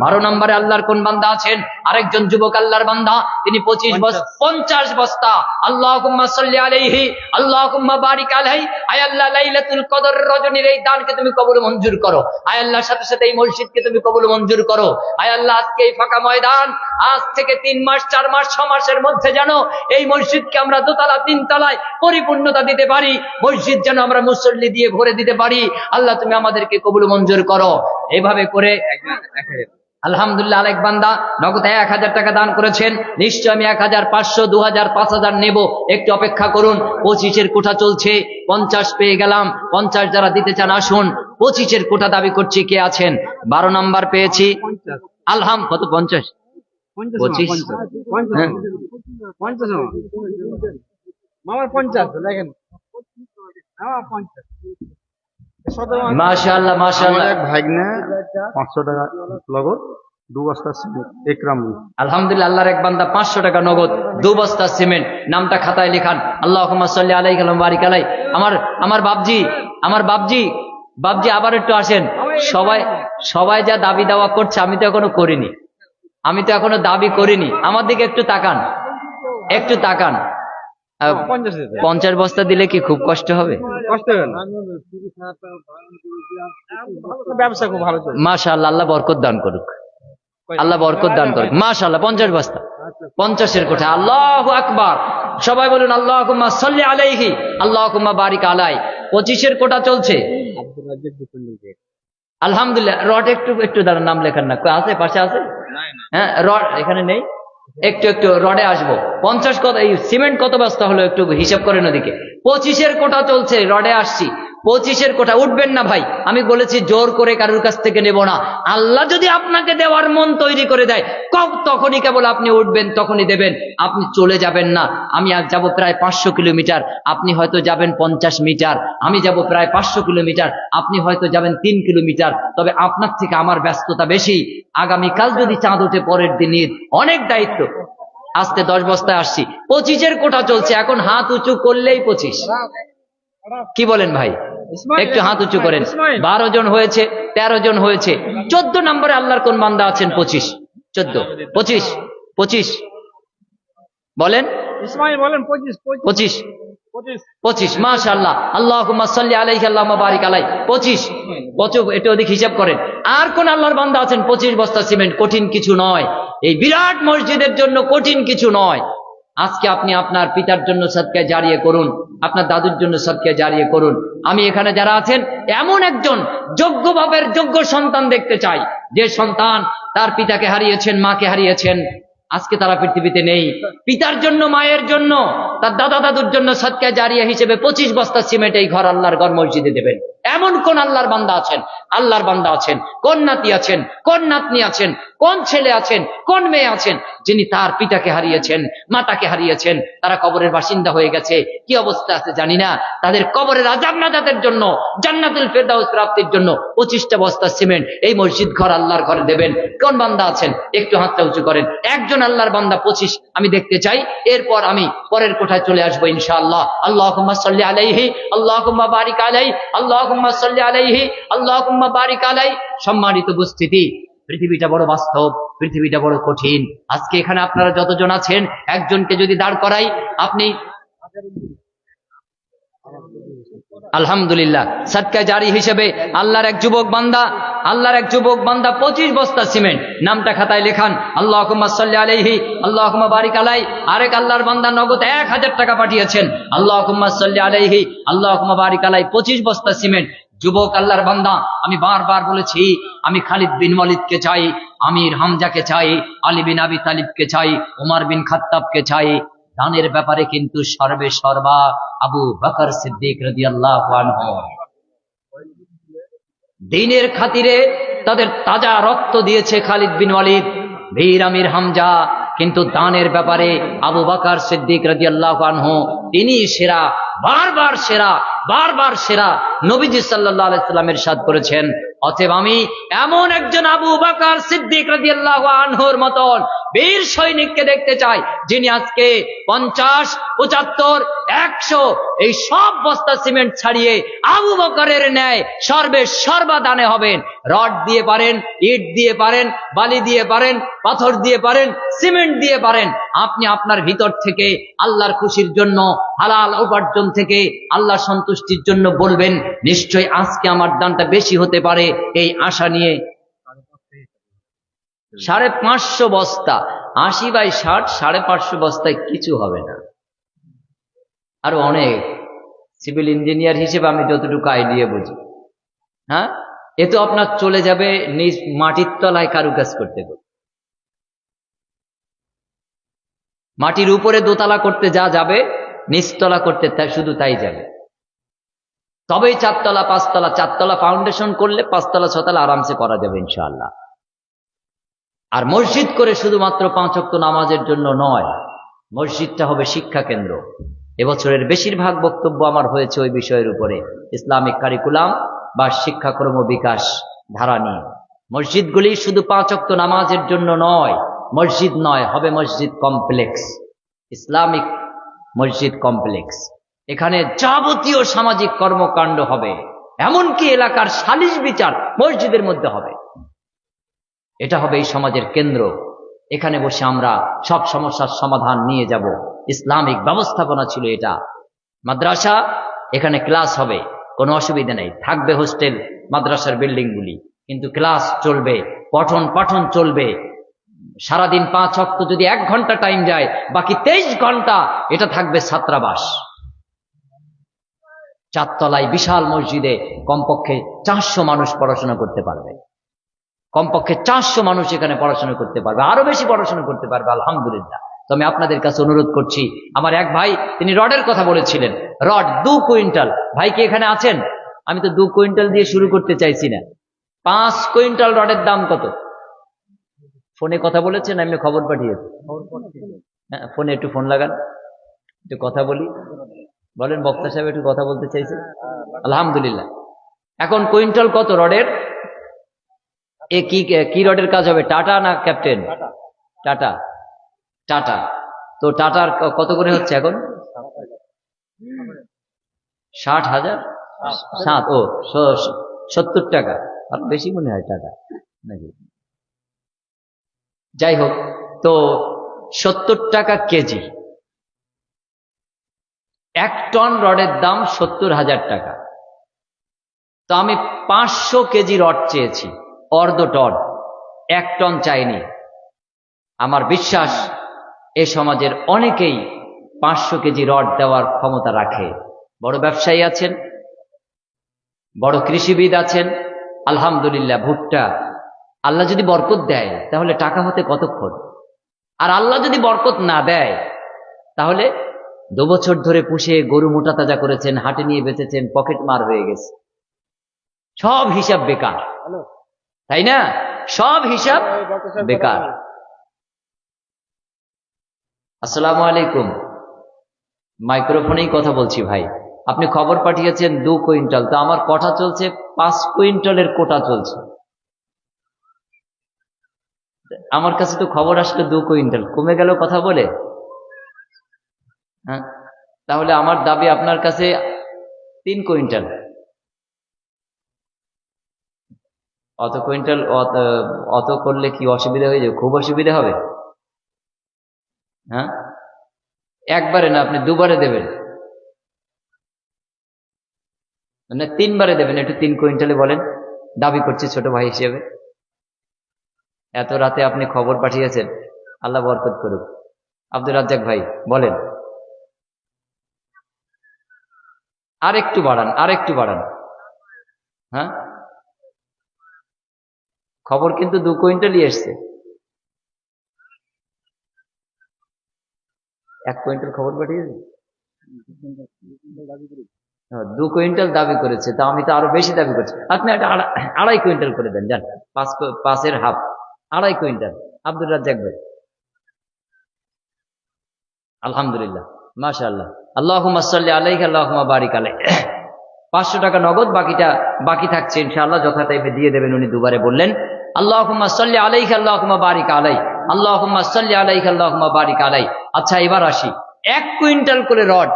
S1: 12 নম্বরে আল্লাহর কোন বান্দা আছেন? আরেকজন যুবক আল্লাহর বান্দা, তিনি 50 বস্তা। আল্লাহুম্মা সাল্লি আলাইহি আল্লাহুম্মা বারিক আলাইহি। আয় আল্লাহ লাইলাতুল কদর রজনীর এই দানকে তুমি কবুল মঞ্জুর করো। আয় আল্লাহ সাথে সাথে এই মসজিদকে তুমি কবুল মঞ্জুর করো। আয় আল্লাহ আজকে এই ফাঁকা ময়দান, আজ থেকে 3 মাস 4 মাস 6 মাসের মধ্যে যেন এই মসজিদকে আমরা 2 তলা 3 তলায় পরিপূর্ণতা দিতে পারি। মসজিদ যেন আমরা মুসল্লি দিয়ে ভরে দিতে পারি। আল্লাহ তুমি আমাদেরকে কবুল মঞ্জুর করো। এইভাবে করে আলহামদুলিল্লাহ আরেক বান্দা নগদ 1000 টাকা দান করেছেন। নিশ্চয় আমি 1500, 2000, 5000 নেব, একটু অপেক্ষা করুন। 25-এর কোঠা চলছে, 50 পেয়ে গেলাম। 50 যারা দিতে চান আসুন। 25-এর কোঠা দাবি করছি, কে আছেন? 12 নাম্বার পেয়েছি। কত? 50, 25, হ্যাঁ। মাশাআল্লাহ মাশাআল্লাহ।
S2: ভাগ্নে 500 টাকা নগদ, 2 বস্তা সিমেন্ট। একরাম
S1: আলহামদুলিল্লাহ। আল্লাহর এক বান্দা 500 টাকা নগদ, 2 বস্তা সিমেন্ট। নামটা খাতায় লেখান, আল্লাহুম্মা সাল্লি আলাইহি ওয়া বারিক আলাইহি। আমার বাবজি আবার একটু আসেন। সবাই যা দাবি দাওয়া করছে, আমি তো এখনো দাবি করিনি। আমার দিকে একটু তাকান। 50 বস্তা দিলে কি খুব কষ্ট হবে?
S2: ব্যবসা খুব ভালো চলছে।
S1: মাশাআল্লাহ, আল্লাহ বরকত দান করুক। আল্লাহ বরকত দান করুক। মাশাআল্লাহ 50 বস্তা, 50-এর কোঠা। আল্লাহু আকবার, সবাই বলুন আল্লাহুম্মা সাল্লি আলাইহি, আল্লাহুম্মা বারিক আলাই। 25-এর কোটা চলছে। আলহামদুলিল্লাহ। রড একটু একটু দাঁড়ান, নাম লেখার না, আছে পাশে আছে? হ্যাঁ, রড এখানে নেই, একটু একটু রডে আসবো। 50 কত, এই সিমেন্ট কত বস্তা হলো একটু হিসাব করেন ওদিকে। 25-এর কোটা চলছে, রডে আসছি। 25-এর কোটা উঠবেন না ভাই, আমি বলেছি জোর করে কারোর কাছ থেকে নেব না। আল্লাহ যদি আপনাকে দেওয়ার মন তৈরি করে দেয়, তখনই কেবল আপনি উঠবেন, তখনই দেবেন। আপনি চলে যাবেন না। আমি আজ যাব প্রায় 500 কিলোমিটার, আপনি হয়তো যাবেন 50 মিটার। আমি যাব প্রায় 500 কিলোমিটার, আপনি হয়তো যাবেন 3 কিলোমিটার। তবে আপনার থেকে আমার ব্যস্ততা বেশি। আগামীকাল যদি চাঁদ ওঠে, পরের দিন ঈদ, অনেক দায়িত্ব। আজকে 10 বস্তায় আসছি। 25-এর কোটা চলছে, এখন হাত উঁচু করলেই 25। কি বলেন ভাই? একটু হাত উঁচু করেন। 12 জন হয়েছে, 13 জন হয়েছে। 14 নম্বরে আল্লাহর কোন বান্দা আছেন? 25, 14, 25, 25 বলেন। 25, 25, মাশাআল্লাহ। আল্লাহুম্মা সাল্লি আলাইহি, আল্লাহুম্মা বারিক আলাই। 25, এটা ওদিক হিসাব করেন। আর কোন আল্লাহর বান্দা আছেন? 25 বস্তা সিমেন্ট কঠিন কিছু নয়, এই বিরাট মসজিদের জন্য কঠিন কিছু নয়। আজকে আপনি আপনার পিতার জন্য সদকা জারিয়া করুন, আপনার দাদুর জন্য সদকা জারিয়া করুন। আমি এখানে যারা আছেন, এমন একজন যোগ্য বাপের যোগ্য সন্তান দেখতে চাই, যে সন্তান তার পিতাকে হারিয়েছেন, মাকে হারিয়েছেন, আজকে তারা পৃথিবীতে নেই। পিতার জন্য, মায়ের জন্য, তার দাদা দাদুর জন্য সদকা জারিয়া হিসেবে 25 বস্তা সিমেন্ট এই ঘর, আল্লাহর ঘর, মসজিদে দেবেন। এমন কোন আল্লাহর বান্দা আছেন? আল্লাহর বান্দা আছেন, কোন নাতি আছেন, কোন নাতনি আছেন, কোন ছেলে আছেন, কোন মেয়ে আছেন, যিনি তার পিতাকে হারিয়েছেন, মাতাকে হারিয়েছেন, তারা কবরের বাসিন্দা হয়ে গেছে, কি অবস্থা আছে জানি না। তাদের কবরের আযাব নাজাতের জন্য, জান্নাতুল ফেরদাউস প্রাপ্তির জন্য 25টা বস্তা সিমেন্ট এই মসজিদ ঘর, আল্লাহর ঘরে দেবেন। কোন বান্দা আছেন? একটু হাতটা উঁচু করেন। একজন আল্লাহর বান্দা 25 আমি দেখতে চাই। এরপর আমি পরের কোঠায় চলে আসবো ইনশাআল্লাহ। আল্লাহুম্মা সাল্লি আলাইহি, আল্লাহুম্মা বারিক আলাই, আল্লাহুম্মা সাল্লি আলাইহি, আল্লাহুম্মা বারিক আলাই। সম্মানিত উপস্থিতি, পৃথিবীটা বড় বাস্তব, পৃথিবীটা বড় কঠিন। আজকে এখানে আপনারা যতজন আছেন, একজনকে যদি দাঁড় করাই, আপনি আলহামদুলিল্লাহ সদকা জারি হিসেবে আল্লাহর এক যুবক বান্দা 25 বস্তা সিমেন্ট, নামটা খাতায় লেখান। আল্লাহুম্মা সাল্লি আলাইহি, আল্লাহুম্মা বারিক আলাই। আরেক আল্লাহর বান্দা নগদ 1000 টাকা পাঠিয়েছেন। আল্লাহুম্মা সাল্লি আলাইহি, আল্লাহুম্মা বারিক আলাই। 25 বস্তা সিমেন্ট। যুবক আল্লাহর বান্দা, আমি বারবার বলেছি, আমি খালিদ বিন ওয়ালিদকে চাই, আমির হামজাকে চাই, আলী বিন আবি তালিবকে চাই, ওমর বিন খাত্তাবকে চাই। দানের ব্যাপারে কিন্তু সর্বে সর্বা আবু বকর সিদ্দিক রাদিয়াল্লাহু আনহু। দ্বীনের খাতিরে তাদের তাজা রক্ত দিয়েছে খালিদ বিন ওয়ালিদ, বীর আমির হামজা। কিন্তু দানের ব্যাপারে আবু বকর সিদ্দিক রাদিয়াল্লাহু আনহু, তিনি সেরা, বারবার সেরা। নবীজি সাল্লাল্লাহু আলাইহি সাল্লাম ইরশাদ করেছেন, অতএব আমি এমন একজন আবু বকর সিদ্দিক রাদিয়াল্লাহু আনহুর মতন বীর সৈনিককে দেখতে চাই, যিনি আজকে 50, 75, 100 এই সব বস্তা সিমেন্ট ছাড়িয়ে আবু বকরের ন্যায় সর্বে সর্বা দানে হবেন। রড দিয়ে পারেন, ইট দিয়ে পারেন, বালি দিয়ে পারেন, পাথর দিয়ে পারেন, সিমেন্ট দিয়ে পারেন। আপনি আপনার ভিতর থেকে আল্লাহর খুশির জন্য, হালাল উপার্জন থেকে আল্লাহ সন্তুষ্টির জন্য বলবেন, নিশ্চয় আজকে আমার দানটা বেশি হতে পারে, এই আশা নিয়ে 550 বস্তা, 80/60, 550 বস্তায় কিছু হবে না। আরো অনেক, সিভিল ইঞ্জিনিয়ার হিসেবে আমি যতটুকু আইডিয়া বুঝি, হ্যাঁ, এ তো আপনার চলে যাবে নিজ মাটির তলায় কারুকাজ করতে করতে। মাটির উপরে দোতলা করতে যা যাবে, নিচতলা করতে শুধু তাই যাবে। তবেই 4 তলা 5 তলা, 4 তলা ফাউন্ডেশন করলে 5 তলা 6 তলা আরামসে করা যাবে ইনশাআল্লাহ। আর মসজিদ করে শুধুমাত্র 5 ওয়াক্ত নামাজের জন্য নয়, মসজিদটা হবে শিক্ষা কেন্দ্র। এবছরের বেশিরভাগ বক্তব্য আমার হয়েছে ওই বিষয়ের উপরে, ইসলামিক কারিকুলাম বা শিক্ষাক্রম বিকাশ ধারা নিয়ে। মসজিদগুলি শুধু 5 ওয়াক্ত নামাজের জন্য নয়, মসজিদ নয়, হবে মসজিদ কমপ্লেক্স, ইসলামিক মসজিদ কমপ্লেক্স। এখানে যাবতীয় সামাজিক কর্মকাণ্ড হবে, এমনকি এলাকার সালিশ বিচার মসজিদের মধ্যে হবে। এটা হবে এই সমাজের কেন্দ্র। এখানে বসে আমরা সব সমস্যার সমাধান নিয়ে যাব। ইসলামিক ব্যবস্থাপনা ছিল এটা। মাদ্রাসা, এখানে ক্লাস হবে, কোনো অসুবিধা নেই। থাকবে হোস্টেল, মাদ্রাসার বিল্ডিংগুলি, কিন্তু ক্লাস চলবে, পঠন পাঠন চলবে। সারাদিন 5 ওয়াক্ত যদি 1 ঘন্টা টাইম যায়, বাকি 23 ঘন্টা এটা থাকবে ছাত্রাবাস। 4 তলায় বিশাল মসজিদে কমপক্ষে 400 মানুষ পড়াশোনা করতে পারবে, কমপক্ষে 400 মানুষ এখানে পড়াশোনা করতে পারবে, আরো বেশি পড়াশোনা করতে পারবে আলহামদুলিল্লাহ। তো আমি আপনাদের কাছে অনুরোধ করছি, আমার এক ভাই তিনি রডের কথা বলেছিলেন, রড 2 কুইন্টাল। ভাই কি এখানে আছেন? আমি তো 2 কুইন্টাল দিয়ে শুরু করতে চাইছি না। 5 কুইন্টাল রডের দাম কত? ফোনে কথা বলেছেন, আমি খবর পাঠিয়েছি। হ্যাঁ, ফোনে একটু ফোন লাগান, একটু কথা বলি। বলেন, বক্তা সাহেব একটু কথা বলতে চাইছে। আলহামদুলিল্লাহ। এখন কুইন্টাল কত রডের? এ কি রডের কাজ হবে? টাটা না ক্যাপ্টেন? টাটা। টাটা। তো টাটার কত করে হচ্ছে এখন? 60,000? 70 টাকা। আর বেশি মনে হয় টাটা নাকি? যাই হোক, তো 70 টাকা কেজি। 1 টন রডের দাম 70,000 টাকা। তো আমি 500 কেজি রড চেয়েছি, অর্ধ টন, 1 টন চাইনি। আমার বিশ্বাস এ সমাজের অনেকেই 500 কেজি রড দেওয়ার ক্ষমতা রাখে। বড় ব্যবসায়ী আছেন, বড় কৃষিবিদ আছেন, আলহামদুলিল্লাহ। ভুট্টা আল্লাহ যদি বরকত দেয় তাহলে টাকা হতে কতক্ষণ? আর আল্লাহ যদি বরকত না দেয় তাহলে 2 বছর ধরে পুষে গরু মোটা তাজা করেছেন, হাটে নিয়ে বেচেছেন, পকেট মার হয়ে গেছে, সব হিসাব বেকার, তাই না? সব হিসাব বেকার। আসসালামু আলাইকুম। মাইক্রোফোনেই কথা বলছি ভাই। আপনি খবর পাঠিয়েছেন 2 কুইন্টাল, তো আমার কোটা চলছে 5 কুইন্টালের কোটা চলছে। আমার কাছে তো খবর আসলে 2 কুইন্টাল, কমে গেল কথা বলে। হ্যাঁ, তাহলে আমার দাবি আপনার কাছে 3 কুইন্টাল। অত কুইন্টাল অত করলে কি অসুবিধা হয়ে যাবে? খুব অসুবিধা হবে। হ্যাঁ, একবারে না, আপনি 2 বারে দেবেন, মানে 3 বারে দেবেন। একটু 3 কুইন্টালে বলেন, দাবি করছি ছোট ভাই হিসেবে। এত রাতে আপনি খবর পাঠিয়েছেন, আল্লাহ বরকত করুক। আব্দুর রাজ্জাক ভাই বলেন, আর একটু বাড়ান, আর একটু বাড়ান। হ্যাঁ, খবর কিন্তু 2 কুইন্টালই এসছে। 1 কুইন্টাল খবর পাঠিয়েছে, 2 কুইন্টাল দাবি করেছে। তা আমি তো আরো বেশি দাবি করছি। আপনি একটা 2.5 কুইন্টাল করে দেন, যান। 5-এর হাফ, 2.5 কুইন্টাল। আব্দুর রাজ্জাক ভাই, আলহামদুলিল্লাহ, মাশাআল্লাহ, আল্লাহুম্মা সাল্লি আলাইহি আল্লাহুম্মা বারিক আলাইহি। 500 টাকা নগদ, বাকিটা বাকি থাকছে ইনশাআল্লাহ, যথা টাইমে দিয়ে দেবেন। উনি 2 বারে বললেন, আল্লাহুম্মা সাল্লি আলাইহি আল্লাহুম্মা বারিক আলাইহি, আল্লাহুম্মা সাল্লি আলাইহি আল্লাহুম্মা বারিক আলাইহি। আচ্ছা, এবার আসি, 1 কুইন্টাল করে রড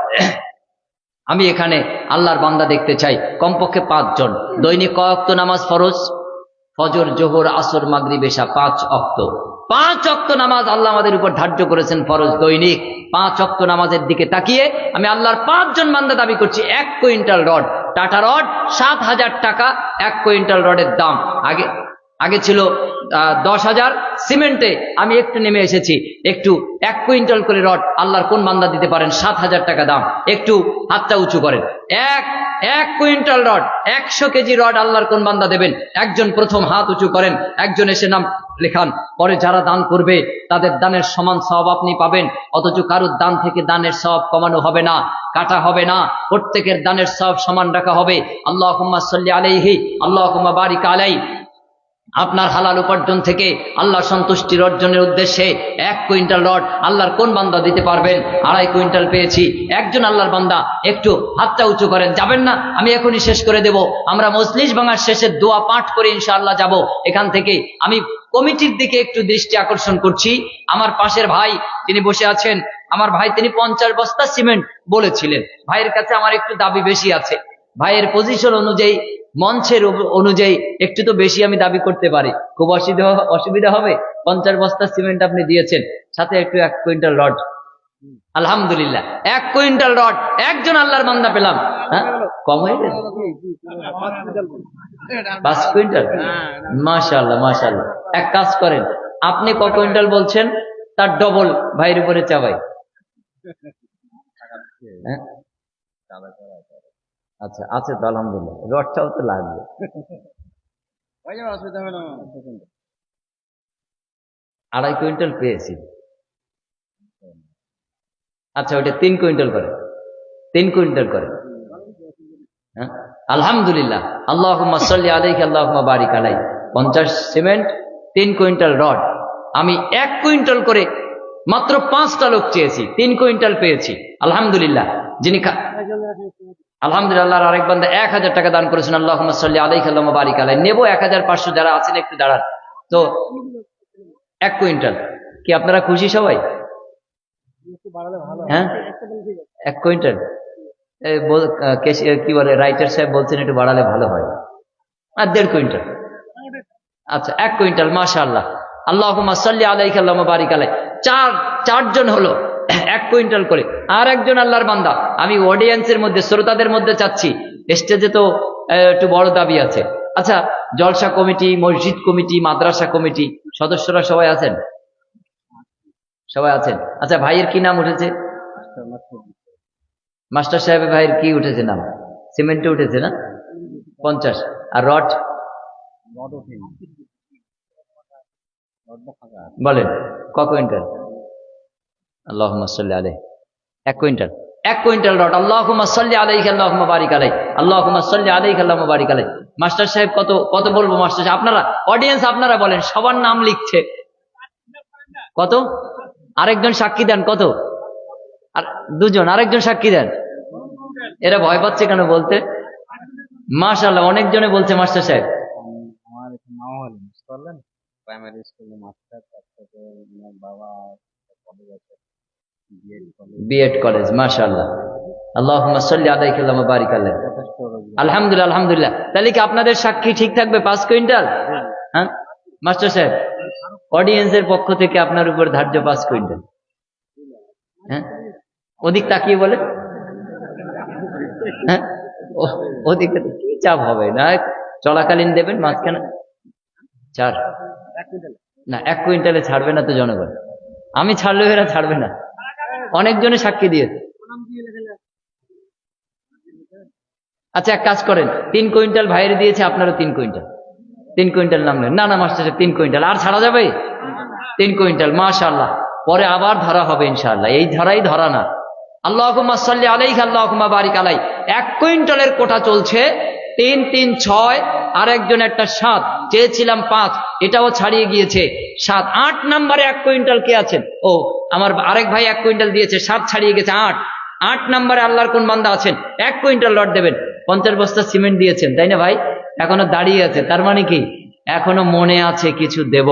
S1: আমি এখানে আল্লাহর বান্দা দেখতে চাই, কমপক্ষে 5 জন। দৈনিক কয় ওয়াক্ত নামাজ ফরজ? ফজর, জোহর, আসর, মাগরিব, এশা, 5 ওয়াক্ত। 5 ওয়াক্ত নামাজ আল্লাহ আমাদের উপর ধার্য করেছেন ফরজ দৈনিক। 5 ওয়াক্ত নামাজের দিকে তাকিয়ে আমি আল্লাহর 5 জন বান্দা দাবি করছি 1 কুইন্টাল রড। টাটা রড 7,000 টাকা 1 কুইন্টাল রডের দাম। আগে ছিল 10,000। সিমেন্টে আমি একটু নেমে এসেছি, একটু 1 কুইন্টাল করে রড আল্লাহর কোন বান্দা দিতে পারেন? 7,000 টাকা দাম। একটু হাতটা উঁচু করেন। এক কুইন্টাল রড, 100 কেজি রড আল্লাহর কোন বান্দা দেবেন? একজন প্রথম হাত উঁচু করেন, একজন এসে নাম লেখান। পরে যারা দান করবে তাদের দানের সমান সওয়াব আপনি পাবেন। অথচ কারুর দান থেকে দানের সওয়াব কমানো হবে না, কাটা হবে না, প্রত্যেকের দানের সওয়াব সমান রাখা হবে। আল্লাহুম্মা সাল্লি আলাইহি আল্লাহুম্মা বারিক আলাইহি। আপনার হালাল উপার্জন থেকে আল্লাহ সন্তুষ্টির অর্জনের উদ্দেশ্যে 1 কুইন্টাল রড আল্লাহর কোন বান্দা দিতে পারবেন? 2.5 কুইন্টাল পেয়েছি। একজন আল্লাহর বান্দা একটু হাতটা উঁচু করেন। যাবেন না? আমি এখনই শেষ করে দেব। আমরা মজলিস ভাঙার শেষে দোয়া পাঠ করে ইনশাআল্লাহ যাব এখান থেকে। আমি কমিটির দিকে একটু দৃষ্টি আকর্ষণ করছি। আমার পাশের ভাই তিনি বসে আছেন, আমার ভাই তিনি 50 বস্তা সিমেন্ট বলেছিলেন। ভাইয়ের কাছে আমার একটু দাবি বেশি আছে। ভাইয়ের পজিশন অনুযায়ী, মঞ্চের অনুযায়ী একটু তো বেশি আমি দাবি করতে পারি। খুব অসুবিধা হবে? 50 বস্তা সিমেন্ট আপনি দিয়েছেন, সাথে একটু 1 কুইন্টাল রড। আলহামদুলিল্লাহ, 1 কুইন্টাল রড একজন আল্লাহর বান্দা পেলাম। হ্যাঁ, কম হয়ে গেল 5 কুইন্টাল। মাশাআল্লাহ, মাশাআল্লাহ। এক কাজ করেন, আপনি ক কুইন্টাল বলছেন তার ডবল ভাইয়ের উপরে চাবাই। হ্যাঁ? আচ্ছা, আছে তো আলহামদুলিল্লাহ, রডটাও তো লাগবে। আড়াই কুইন্টাল পেয়েছি। আচ্ছা, ওইটা 3 কুইন্টাল করে, 3 কুইন্টাল করে। হ্যাঁ, আলহামদুলিল্লাহ। আল্লাহুম্মা সাল্লি আলাইহি আল্লাহুম্মা বারিক আলাই। 50 সিমেন্ট, 3 কুইন্টাল রড। আমি 1 কুইন্টাল করে মাত্র 5টা লোক চেয়েছি, 3 কুইন্টাল পেয়েছি আলহামদুলিল্লাহ। যিনি আলহামদুলিল্লাহ, আল্লাহর আরেক বান্দা 1000 টাকা দান করেছেন। আল্লাহুম্মা সাল্লি আলাইহি আল্লাহুম্মা বারিক আলাই। নেব 1500, যারা আছেন একটু দাঁড়ান তো। 1 কুইন্টাল কি আপনারা খুশি সবাই? হ্যাঁ, 1 কুইন্টাল। কি বলে, রাইটার সাহেব বলছেন একটু বাড়ালে ভালো হয়। আর 1.5 কুইন্টাল। আচ্ছা, 1 কুইন্টাল, মাশাআল্লাহ। আল্লাহুম্মা সাল্লি আলাইহি আল্লাহুম্মা বারিক আলাই। চারজন হলো 1 কুইন্টাল করে। আর একজন আল্লাহর বান্দা, আমি অডিয়েন্সের মধ্যে, শ্রোতাদের মধ্যে চাচ্ছি, স্টেজে তো একটু বড় দাবি আছে। আচ্ছা, জলসা কমিটি, মসজিদ কমিটি, মাদ্রাসা কমিটি সদস্যরা সবাই আছেন? সবাই আছেন। আচ্ছা, ভাইয়ের কি নাম উঠেছে? মাস্টার সাহেবের ভাইয়ের কি উঠেছে নাম? সিমেন্টে উঠেছে না? 50। আর রড বলেন ক কুইন্টাল? আল্লাহুম্মা সাল্লি আলাইহি। 1 কুইন্টাল। 1 quintal rod. আল্লাহুম্মা সাল্লি আলাইহি আল্লাহুম্মা বারিক আলাই। আল্লাহুম্মা সাল্লি আলাইহি আল্লাহুম্মা বারিক আলাই। মাস্টার সাহেব কত বলবো? মাস্টার সাহেব, আপনারা অডিয়েন্স, আপনারা বলেন। সবার নাম লিখছে। কত? আরেকজন সাক্ষী দেন। কত? আর 2 জন, আরেকজন সাক্ষী দেন। এরা ভয় পাচ্ছে কেন বলতে? মাশাআল্লাহ, অনেকজনে বলছে মাস্টার সাহেব।
S3: আমার নাম হলো বুঝতে প্রাইমারি স্কুলে মাস্টার, তারপরে আমার বাবা কলেজ আছে,
S1: বিএড কলেজ, মাশাআল্লাহ। আল্লাহুম্মা সাল্লি আলাইহি আল্লাহুম্মা বারিক আলাই। আলহামদুলিল্লাহ, আলহামদুলিল্লাহ। তাহলে কি আপনাদের সাক্ষী ঠিক থাকবে 5 কুইন্টাল? হ্যাঁ মাস্টার সাহেব, অডিয়েন্সের পক্ষ থেকে আপনার উপর ধার্য 5 কুইন্টাল। হ্যাঁ, ওদিক তাকিয়ে বলে। হ্যাঁ, ওদিকে কি চাপ হবে না, চলাকালীন দেবেন, মাঝখানে 4 না, 1 কুইন্টালে ছাড়বে না তো জনগণ। আমি ছাড়লেও এরা ছাড়বে না, অনেকজনে সাক্ষী দিয়েছে। আচ্ছা, এক কাজ করেন, 3 কুইন্টাল ভাইয়ের দিয়েছে, আপনারও 3 কুইন্টাল। 3 কুইন্টাল নাম নেন। না না মাস্টার সাহেব, 3 কুইন্টাল আর ছাড়া যাবে? 3 কুইন্টাল, মাশাআল্লাহ। পরে আবার ধরা হবে ইনশাআল্লাহ, এই ধরাই ধরা না। আল্লাহুম্মা সাল্লি আলাইহি আল্লাহুম্মা বারিক আলাই। 1 কুইন্টালের কোটা চলছে 3 3 6, আর একজন একটা 7 চেয়েছিলাম 5, এটাও ছাড়িয়ে গিয়েছে 7। 8 নম্বরে 1 কুইন্টাল কে আছেন? ও, আমার আরেক ভাই 1 কুইন্টাল দিয়েছে, 7 ছাড়িয়ে গেছে 8। 8 নম্বরে আল্লাহর কোন বান্দা আছেন? 1 কুইন্টাল রড দেবেন। 50 বস্তা সিমেন্ট দিয়েছেন, তাই না ভাই? এখনো দাঁড়িয়ে আছে, তার মানে কি এখনো মনে আছে কিছু দেব।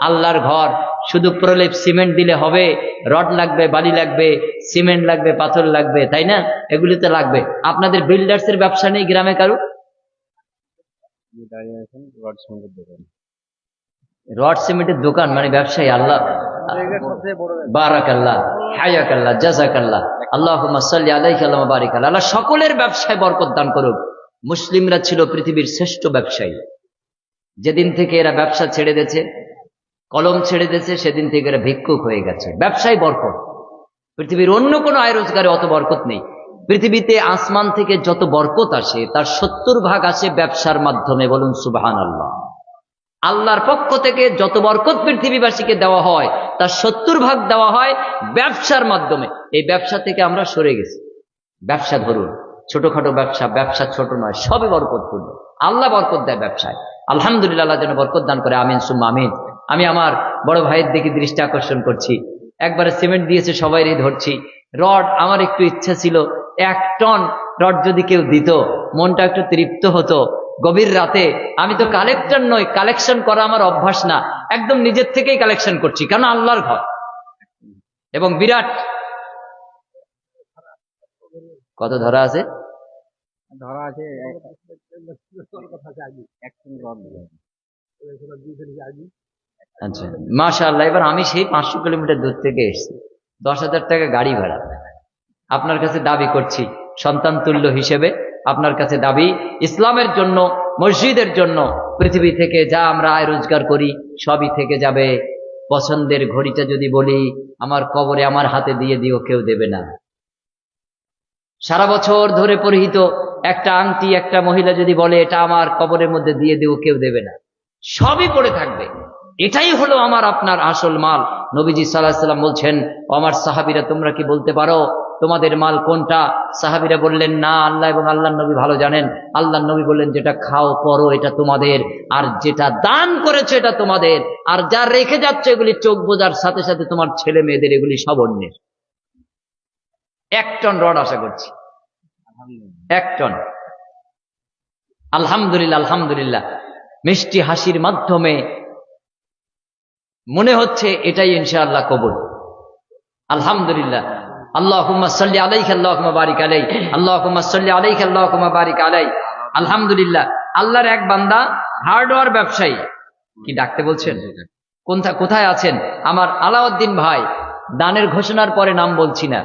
S1: আল্লাহর ঘর, শুধু প্রলেপ সিমেন্ট দিলে হবে? রড লাগবে, বালি লাগবে, সিমেন্ট লাগবে, পাথর লাগবে, তাই না? এগুলি তো লাগবে। আপনাদের বিল্ডার্স এর ব্যবসা নেই গ্রামে কারু?
S3: দাঁড়িয়ে আছেন রড সিমেন্টের দোকান।
S1: রড সিমেন্টের দোকান মানে ব্যবসায়ী। আল্লাহ বারাকাল্লাহ, হায়াকাল্লাহ, জাযাকাল্লাহ। আল্লাহুম্মা সাল্লি আলাইহি আল্লাহুম্মা বারিক আলাইহি। আল্লাহ সকলের ব্যবসায় বরকত দান করুক। মুসলিমরা ছিল পৃথিবীর শ্রেষ্ঠ ব্যবসায়ী। যেদিন থেকে এরা ব্যবসা ছেড়ে দিয়েছে, কলম ছেড়ে দিয়েছে, সেদিন থেকে এরা ভিক্ষুক হয়ে গেছে। ব্যবসায় বরকত। পৃথিবীর অন্য কোনো আয় রোজগারে অত বরকত নেই। পৃথিবীতে আসমান থেকে যত বরকত আসে তার 70 ভাগ আসে ব্যবসার মাধ্যমে। বলুন সুবহানাল্লাহ। আল্লাহর পক্ষ থেকে যত বরকত পৃথিবীবাসীকে দেওয়া হয় তার 70 ভাগ দেওয়া হয় ব্যবসার মাধ্যমে। এই ব্যবসা থেকে আমরা সরে গেছি। ব্যবসা ধরুন, ছোটখাটো ব্যবসা, ব্যবসা ছোট নয়, সবই বরকতপূর্ণ। আল্লাহ বরকত দেয় ব্যবসায়। আলহামদুলিল্লাহ, আল্লাহ যেন বরকত দান করে। আমিন সুম্মা আমিন। আমি আমার বড় ভাইয়ের দিকে দৃষ্টি আকর্ষণ করছি। একবারে সিমেন্ট দিয়েছে, সবাইরই ধরছি। রড, আমার একটু ইচ্ছা ছিল 1 টন রড যদি কেউ দিত, মনটা একটু তৃপ্ত হতো। গভীর রাতে, আমি তো কালেক্টর নই, কালেকশন করা আমার অভ্যাস না, একদম নিজের থেকেই কালেকশন করছি, কারণ আল্লাহর ঘর। এবং বিরাট কত ধরা আছে?
S3: ধরা আছে
S1: আচ্ছা, মাশাআল্লাহ। এবার আমি সেই 500 কিলোমিটার দূর থেকে এসেছি, 10,000 টাকা গাড়ি ভাড়া। আপনার কাছে দাবি করছি সন্তান তুল্য হিসেবে, আপনার কাছে দাবি, ইসলামের জন্য, মসজিদের জন্য পৃথিবী থেকে যা আমরা আয় রোজগার করি সবই থেকে যাবে। পছন্দের ঘড়িটা যদি বলি আমার কবরে আমার হাতে দিয়ে দিও, কেউ দেবে না। সারা বছর ধরে পরিহিত একটা আংটি একটা মহিলা যদি বলে এটা আমার কবরের মধ্যে দিয়ে দিও, কেউ দেবে না। সবই পড়ে থাকবে। এটাই হলো আমার আপনার আসল মাল। নবীজি সাল্লাল্লাহু আলাইহি সাল্লাম বলছেন, ও আমার সাহাবীরা, তোমরা কি বলতে পারো তোমাদের মাল কোনটা? সাহাবীরা বললেন, না, আল্লাহ এবং আল্লাহর নবী ভালো জানেন। আল্লাহর নবী বললেন, যেটা খাও পরো এটা তোমাদের, আর যেটা দান করেছে এটা তোমাদের, আর যা রেখে যাচ্ছে এগুলি চোখ বোঝার সাথে সাথে তোমার ছেলে মেয়েদের, এগুলি সব অন্যের। 1 টন রড আশা করছি, 1 টন। আলহামদুলিল্লাহ, আলহামদুলিল্লাহ। মিষ্টি হাসির মাধ্যমে মনে হচ্ছে এটাই ইনশাআল্লাহ কবুল। আলহামদুলিল্লাহ। আল্লাহুম্মা সাল্লি আলাইহি আল্লাহুম্মা বারিক আলাইহি, আল্লাহুম্মা সাল্লি আলাইহি আল্লাহুম্মা বারিক আলাইহি। আলহামদুলিল্লাহ। আল্লাহর এক বান্দা হার্ডওয়্যার ব্যবসায়ী। কি ডাকতে বলছেন? কোথায় আছেন আমার আলাউদ্দিন ভাই? দানের ঘোষণার পরে নাম বলছি না,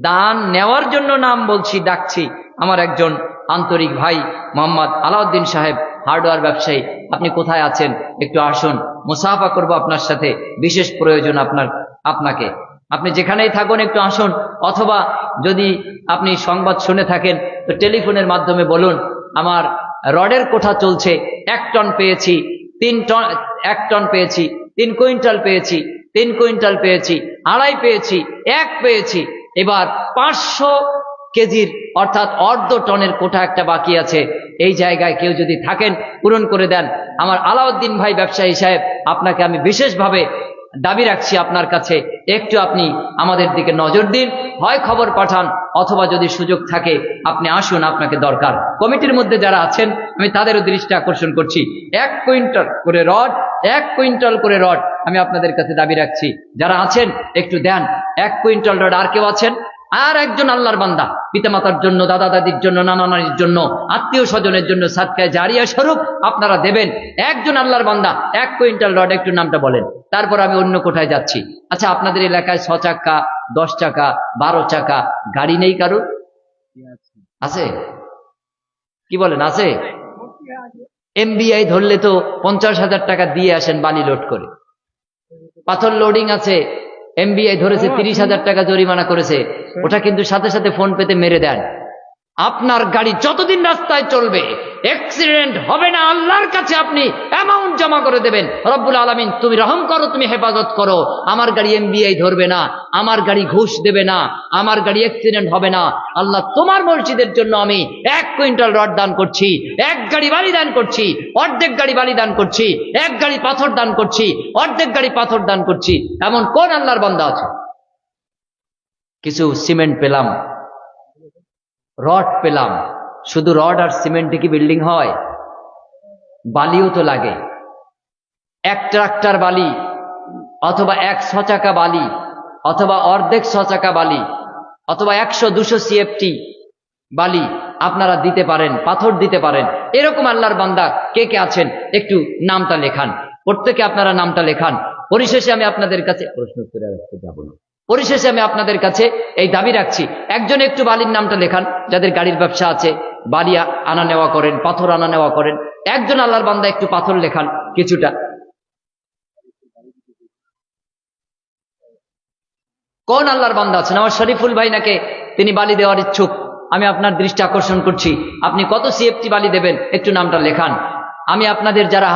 S1: দান নেওয়ার জন্য নাম বলছি, ডাকছি। আমার একজন আন্তরিক ভাই মোহাম্মদ আলাউদ্দিন সাহেব, হার্ডওয়্যার ব্যবসায়ী। আপনি কোথায় আছেন? একটু আসুন, মুসাফা করব আপনার সাথে, বিশেষ প্রয়োজন আপনাকে। আপনি যেখানেই থাকুন একটু আসুন, অথবা যদি আপনি সংবাদ শুনে থাকেন তো টেলিফোনের মাধ্যমে বলুন, আমার রডের কোঠা চলছে, 1 টন পেয়েছি, 3 টন, 1 টন পেয়েছি, 3 কুইন্টাল পেয়েছি, 3 কুইন্টাল পেয়েছি, 2.5 পেয়েছি, 1 পেয়েছি। এবার 500 কেজির অর্থাৎ অর্ধ টনের কোঠা একটা বাকি আছে। এই জায়গায় কেউ যদি থাকেন পূরণ করে দেন। আমার আলাউদ্দিন ভাই ব্যবসায়ী সাহেব, আপনাকে আমি বিশেষভাবে দাবি রাখছি আপনার কাছে, একটু আপনি আমাদের দিকে নজর দিন, হয় খবর পাঠান অথবা যদি সুযোগ থাকে আপনি আসুন, আপনাকে দরকার। কমিটির মধ্যে যারা আছেন আমি তাদেরও দৃষ্টি আকর্ষণ করছি, 1 কুইন্টাল করে রড, 1 কুইন্টাল করে রড আমি আপনাদের কাছে দাবি রাখছি। যারা আছেন একটু দেন 1 কুইন্টাল রড। আর কেউ আছেন? আর একজন আল্লাহর বান্দা পিতামাতার জন্য, দাদা দাদির জন্য, নানা নানির জন্য, আত্মীয় স্বজনের জন্য সাদকায়ে জারিয়া স্বরূপ আপনারা দেবেন। একজন আল্লাহর বান্দা 1 কুইন্টাল রড, একটু নামটা বলেন, তারপর আমি অন্য কোথায় যাচ্ছি। আচ্ছা, আপনাদের এলাকায় 6 চাকা, 10 চাকা, 12 চাকা গাড়ি নেই কারোর? আছে? কি বলেন, আছে? এমবিআই ধরলে তো 50,000 টাকা দিয়ে আসেন বালি লোড করে। পাথর লোডিং আছে, এমবিআই ধরেছে 30,000 টাকা জরিমানা করেছে, ওটা কিন্তু সাথে সাথে ফোন পেতে মেরে দেন। আপনার গাড়ি যতদিন রাস্তায় চলবে অ্যাক্সিডেন্ট হবে না, আল্লাহর কাছে আপনি অ্যামাউন্ট জমা করে দেবেন। রব্বুল আলামিন, তুমি রহম করো, তুমি হেফাজত করো। আমার গাড়ি এমবিআই ধরবে না, আমার গাড়ি ঘুষ দেবে না, আমার গাড়ি অ্যাক্সিডেন্ট হবে না। আল্লাহ, তোমার মসজিদের জন্য আমি 1 কুইন্টাল রড দান করছি, 1 গাড়ি বালি দান করছি, অর্ধেক গাড়ি বালি দান করছি, 1 গাড়ি পাথর দান করছি, অর্ধেক গাড়ি পাথর দান করছি। এমন কোন আল্লাহর বান্দা আছে? কিছু সিমেন্ট পেলাম, রড পেলাম। শুধু রড আর সিমেন্টে কি বিল্ডিং হয়? বালিও তো লাগে। 1 ট্রাক্টর বালি, অথবা 1 6 চাকা বালি, অথবা অর্ধেক 6 চাকা বালি, অথবা 100-200 CFT বালি আপনারা দিতে পারেন, পাথর দিতে পারেন। এরকম আল্লাহর বান্দা কে কে আছেন? একটু নামটা লেখান, প্রত্যেকে আপনারা নামটা লেখান। পরিশেষে আমি আপনাদের কাছে প্রশ্ন করে যাব না, পরিশেষে আমি আপনাদের কাছে এই দাবি রাখছি, একজন একটু বালির নামটা লেখান, যাদের গাড়ির ব্যবসা আছে, বালি আনা নেওয়া করেন, পাথর আনা নেওয়া করেন। একজন আল্লাহর বান্দা একটু পাথর লেখান কিছুটা। কোন আল্লাহর বান্দা আছেন? আমার শরীফুল ভাই নাকি, তিনি বালি দেওয়ার ইচ্ছুক। আমি আপনার দৃষ্টি আকর্ষণ করছি, আপনি কত CFT বালি দেবেন একটু নামটা লেখান। আমি আপনাদের যারা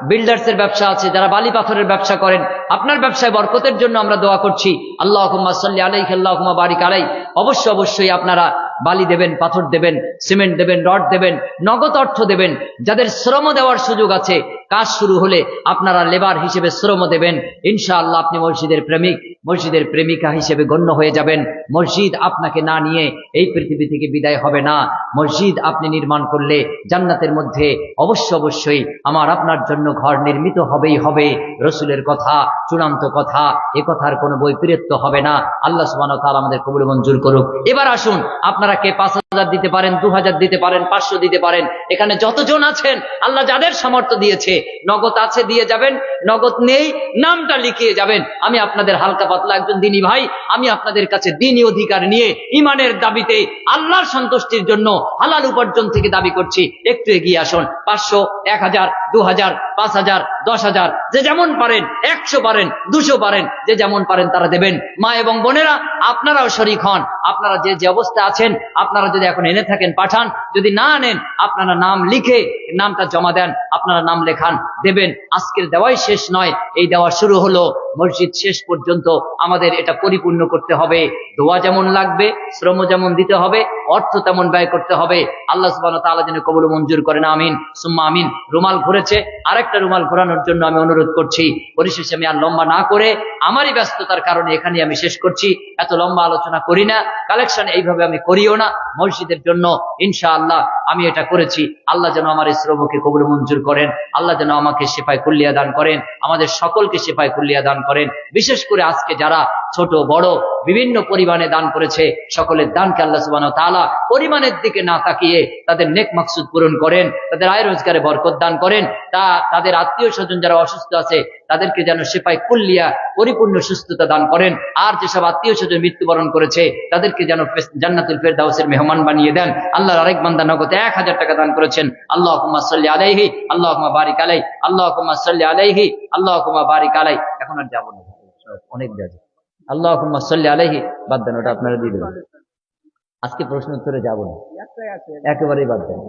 S1: বিল্ডার্সের ব্যবসা আছে, যারা বালি পাথরের ব্যবসা করেন, আপনার ব্যবসায় বরকতের জন্য আমরা দোয়া করছি। আল্লাহুম্মা সাল্লি আলাইহি আল্লাহুম্মা বারিক আলাইহি। অবশ্যই আপনারা বালি দেবেন, পাথর দেবেন, সিমেন্ট দেবেন, রড দেবেন, নগদ অর্থ দেবেন। যাদের শ্রম দেওয়ার সুযোগ আছে, কাজ শুরু হলে আপনারা লেবার হিসেবে শ্রম দেবেন। ইনশাআল্লাহ আপনি মসজিদের প্রেমিক, মসজিদের প্রেমিকা হিসেবে গণ্য হয়ে যাবেন। মসজিদ আপনাকে না নিয়ে এই পৃথিবী থেকে বিদায় হবে না। মসজিদ আপনি নির্মাণ করলে জান্নাতের মধ্যে অবশ্যই আমার আপনার জন্য ঘর নির্মিত হবেই হবে। রসুলের কথা, চূড়ান্ত কথা, এ কথার কোনো বৈপরীত্য হবে না। আল্লাহ সুবহানাহু ওয়া তাআলা আমাদের কবুল মঞ্জুর করুক। এবার আসুন, আপনারা কে 5,000 দিতে পারেন, 2,000 দিতে পারেন, 500 দিতে পারেন। এখানে যতজন আছেন, আল্লাহ যাদের সামর্থ্য দিয়েছে, নগদ আছে দিয়ে যাবেন, নগদ নেই, নামটা লিখিয়ে যাবেন। আমি আপনাদের হালকা পাতলা একজন দিনী ভাই, আমি আপনাদের কাছে দিনী অধিকার নিয়ে ইমানের দাবিতে আল্লাহর সন্তুষ্টির জন্য হালাল উপার্জন থেকে দাবি করছি। একটু এগিয়ে আসুন। 500, 1000, 2000, 5000, 10,000, যে যেমন পারেন, 100 পারেন, 200 পারেন, যে যেমন পারেন তারা দেবেন। মা এবং বোনেরা, আপনারাও শরীক হন। আপনারা যে যে অবস্থা আছেন, আপনারা যদি এখন এনে থাকেন পাঠান, যদি না আনেন আপনারা নাম লিখে নামটা জমা দেন, আপনারা নাম লেখান, দেবেন। আজকের দেওয়াই শেষ নয়, এই দেওয়া শুরু হলো, মসজিদ শেষ পর্যন্ত আমাদের এটা পরিপূর্ণ করতে হবে। দোয়া যেমন লাগবে, শ্রম যেমন দিতে হবে, অর্থ তেমন ব্যয় করতে হবে। আল্লাহ সুবহানাহু ওয়া তাআলা যেন কবুল মঞ্জুর করেন, আমিন সুম্মা আমিন। রুমাল ঘুরেছে, আরেকটা রুমাল ঘোরানোর জন্য আমি অনুরোধ করছি। পরিশেষে আমি আর লম্বা না করে আমারই ব্যস্ততার কারণে এখানে আমি শেষ করছি। এত লম্বা আলোচনা করি না, কালেকশন এইভাবে আমি করিও না। মসজিদের জন্য ইনশাআল্লাহ আমি এটা করেছি। আল্লাহ যেন আমার এই শ্রমকে কবুল মঞ্জুর করেন, আল্লাহ যেন আমাকে শিফায়ে কুল্লিয়া দান করেন, আমাদের সকলকে শিফায়ে কুল্লিয়া দান করেন। বিশেষ করে আজকে যারা ছোট বড় বিভিন্ন পরিমাণে দান করেছে, সকলের দানকে আল্লাহ সুবহানাহু ওয়া তাআলা পরিমাণের দিকে না তাকিয়ে তাদের নেক মাকসুদ পূরণ করেন, তাদের আয় রোজগারে বরকত দান করেন। তাদের আত্মীয় স্বজন যারা অসুস্থ আছে তাদেরকে যেন শিফায়ে কুল্লিয়া পরিপূর্ণ সুস্থতা দান করেন। আর যেসব আত্মীয় স্বজন মৃত্যুবরণ করেছে তাদেরকে যেন জান্নাতুল ফেরদাউসের মেহমান বানিয়ে দেন। আল্লাহর আরেক বান্দা নগদ 1000 টাকা দান করেছেন। আল্লাহুম্মা সাল্লি আলাইহি, আল্লাহুম্মা বারিক আলাইহি, আল্লাহুম্মা সাল্লি আলাইহি, আল্লাহুম্মা বারিক আলাইহি। এখন আর যাবো না, অনেক দেওয়া যায়। আল্লাহুম্মা সাল্লি আলাইহি বাদ দেন, ওটা আপনারা দিয়ে দেবেন। আজকে প্রশ্ন উত্তরে যাবো না, একেবারেই বাদ দেন।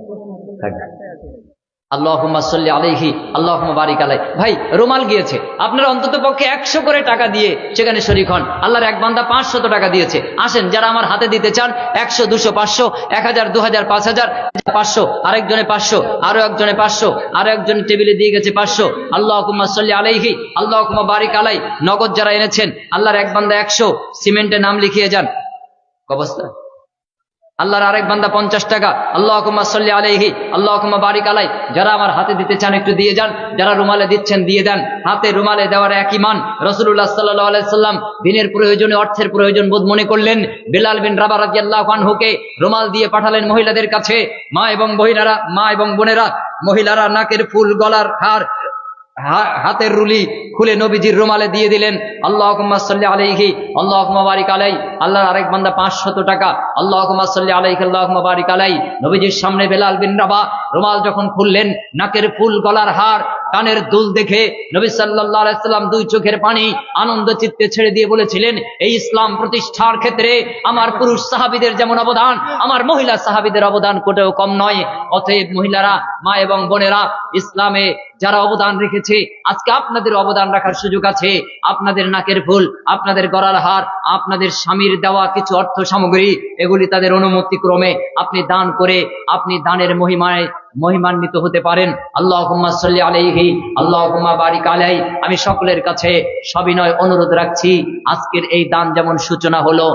S1: আল্লাহুম্মা সাল্লি আলাইহি, আল্লাহুম্মা বারিক আলাইহি। ভাই রুমাল গিয়েছে, আপনারা অন্তত পক্ষে 100 করে টাকা দিয়ে সেখানে শরীক হন। আল্লাহর এক বান্দা 500 টাকা দিয়েছে। আসেন, যারা আমার হাতে দিতে চান 100, 200, 500, 1000, 2000, 5000, 500, আরেকজনে 500, আরো একজনে 500, আরো একজন টেবিলে দিয়ে গেছে 500। আল্লাহুম্মা সাল্লি আলাইহি, আল্লাহুম্মা বারিক আলাইহি। নগদ যারা এনেছেন, আল্লাহর এক বান্দা 100 সিমেন্টে নাম লিখিয়ে যান। অবস্থা আল্লাহর আরেক বান্দা 50 টাকা। আল্লাহুম্মা সাল্লি আলাইহি, আল্লাহুম্মা বারিক আলাইহি। যারা আমার হাতে দিতে চান একটু দিয়ে যান, যারা রুমালে দিচ্ছেন দিয়ে দেন। হাতে রুমালে দেওয়ার একই মান। রাসূলুল্লাহ সাল্লাল্লাহু আলাইহি সাল্লাম দিনের প্রয়োজনে অর্থের প্রয়োজন বোধ মনে করলেন, বেলাল বিন রাবাহ রাদিয়াল্লাহু আনহুকে রুমাল দিয়ে পাঠালেন মহিলাদের কাছে। মা এবং বোনেরা, মহিলারা নাকের ফুল, গলার হার, হাতের রুলি খুলে নবীজির রুমালে দিয়ে দিলেন। আল্লাহুম্মা সাল্লি আলাইহি, আল্লাহুম্মা বারিক আলাইহি। আল্লাহর আরেক বান্দা 500 টাকা। আল্লাহুম্মা সাল্লি আলাইহি, আল্লাহুম্মা বারিক আলাইহি। নবীজির সামনে বেলাল বিন রাবাহ রুমাল যখন খুললেন, নাকের ফুল, গলার হার, কানের দুল দেখে নবী সাল্লাল্লাহু আলাইহি সাল্লাম 2 চোখের পানি আনন্দ চিত্তে ছেড়ে দিয়ে বলেছিলেন, এই ইসলাম প্রতিষ্ঠার ক্ষেত্রে আমার পুরুষ সাহাবীদের যেমন অবদান, আমার মহিলা সাহাবীদের অবদান কোটেও কম নয়। অতএব মহিলারা, মা এবং বোনেরা, ইসলামে যারা অবদান রেখেছে, আজকে আপনাদের অবদান রাখার সুযোগ আছে। আপনাদের নাকের ফুল, আপনাদের গলার হার, আপনাদের স্বামীর দেওয়া কিছু অর্থ সামগ্রী, এগুলি তাদের অনুমতি ক্রমে আপনি দান করে আপনি দানের মহিমান্বিত হতে পারেন। আল্লাহুম্মা সাল্লি আলাইহি, আল্লাহুম্মা বারিক আলাইহি। আমি সকলের কাছে সবিনয় অনুরোধ রাখছি, আজকের এই দান যেমন সূচনা হলো,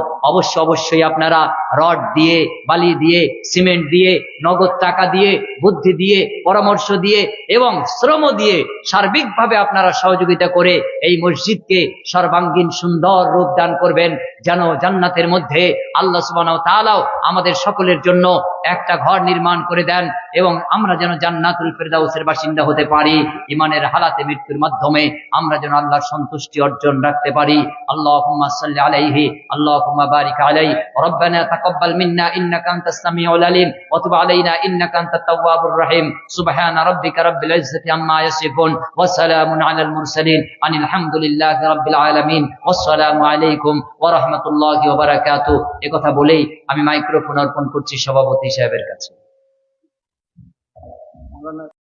S1: অবশ্যই আপনারা রড দিয়ে, বালি দিয়ে, সিমেন্ট দিয়ে, নগদ টাকা দিয়ে, বুদ্ধি দিয়ে, পরামর্শ দিয়ে এবং শ্রম দিয়ে সার্বিকভাবে আপনারা সহযোগিতা করে এই মসজিদকে সর্বাঙ্গীন সুন্দর রূপ দান করবেন, যেন জান্নাতের মধ্যে আল্লাহ সুবহানাহু ওয়া তাআলা আমাদের সকলের জন্য একটা ঘর নির্মাণ করে দেন এবং আমরা যেন জান্নাতুল ফেরদাউসের বাসিন্দা হতে পারি। ঈমানের হালাতে মৃত্যুর মাধ্যমে আমরা যেন আল্লাহর সন্তুষ্টি অর্জন রাখতে পারি। আল্লাহুম্মা সাল্লি আলাইহি, আল্লাহুম্মা বারিক আলাইহি। রব্বানা তাকাব্বাল মিন্না ইন্নাকা আনতাস সামিউল আলিম ওয়া তুব আলাইনা ইন্নাকা আনতাত তাওয়াবুর রাহিম। সুবহানা রাব্বিকা রাব্বিল ইজ্জাতি আম্মা ইয়াসিফুন ওয়া সালামুন আলাল মুরসালিন আনিল হামদুলিল্লাহি রাব্বিল আলামিন। ওয়াসসালামু আলাইকুম ওয়া রাহমাতুল্লাহি ওয়া বারাকাতুহু। এই কথা বলেই আমি মাইক্রোফোন অর্পণ করছি সভাপতি সাহেবের কাছে।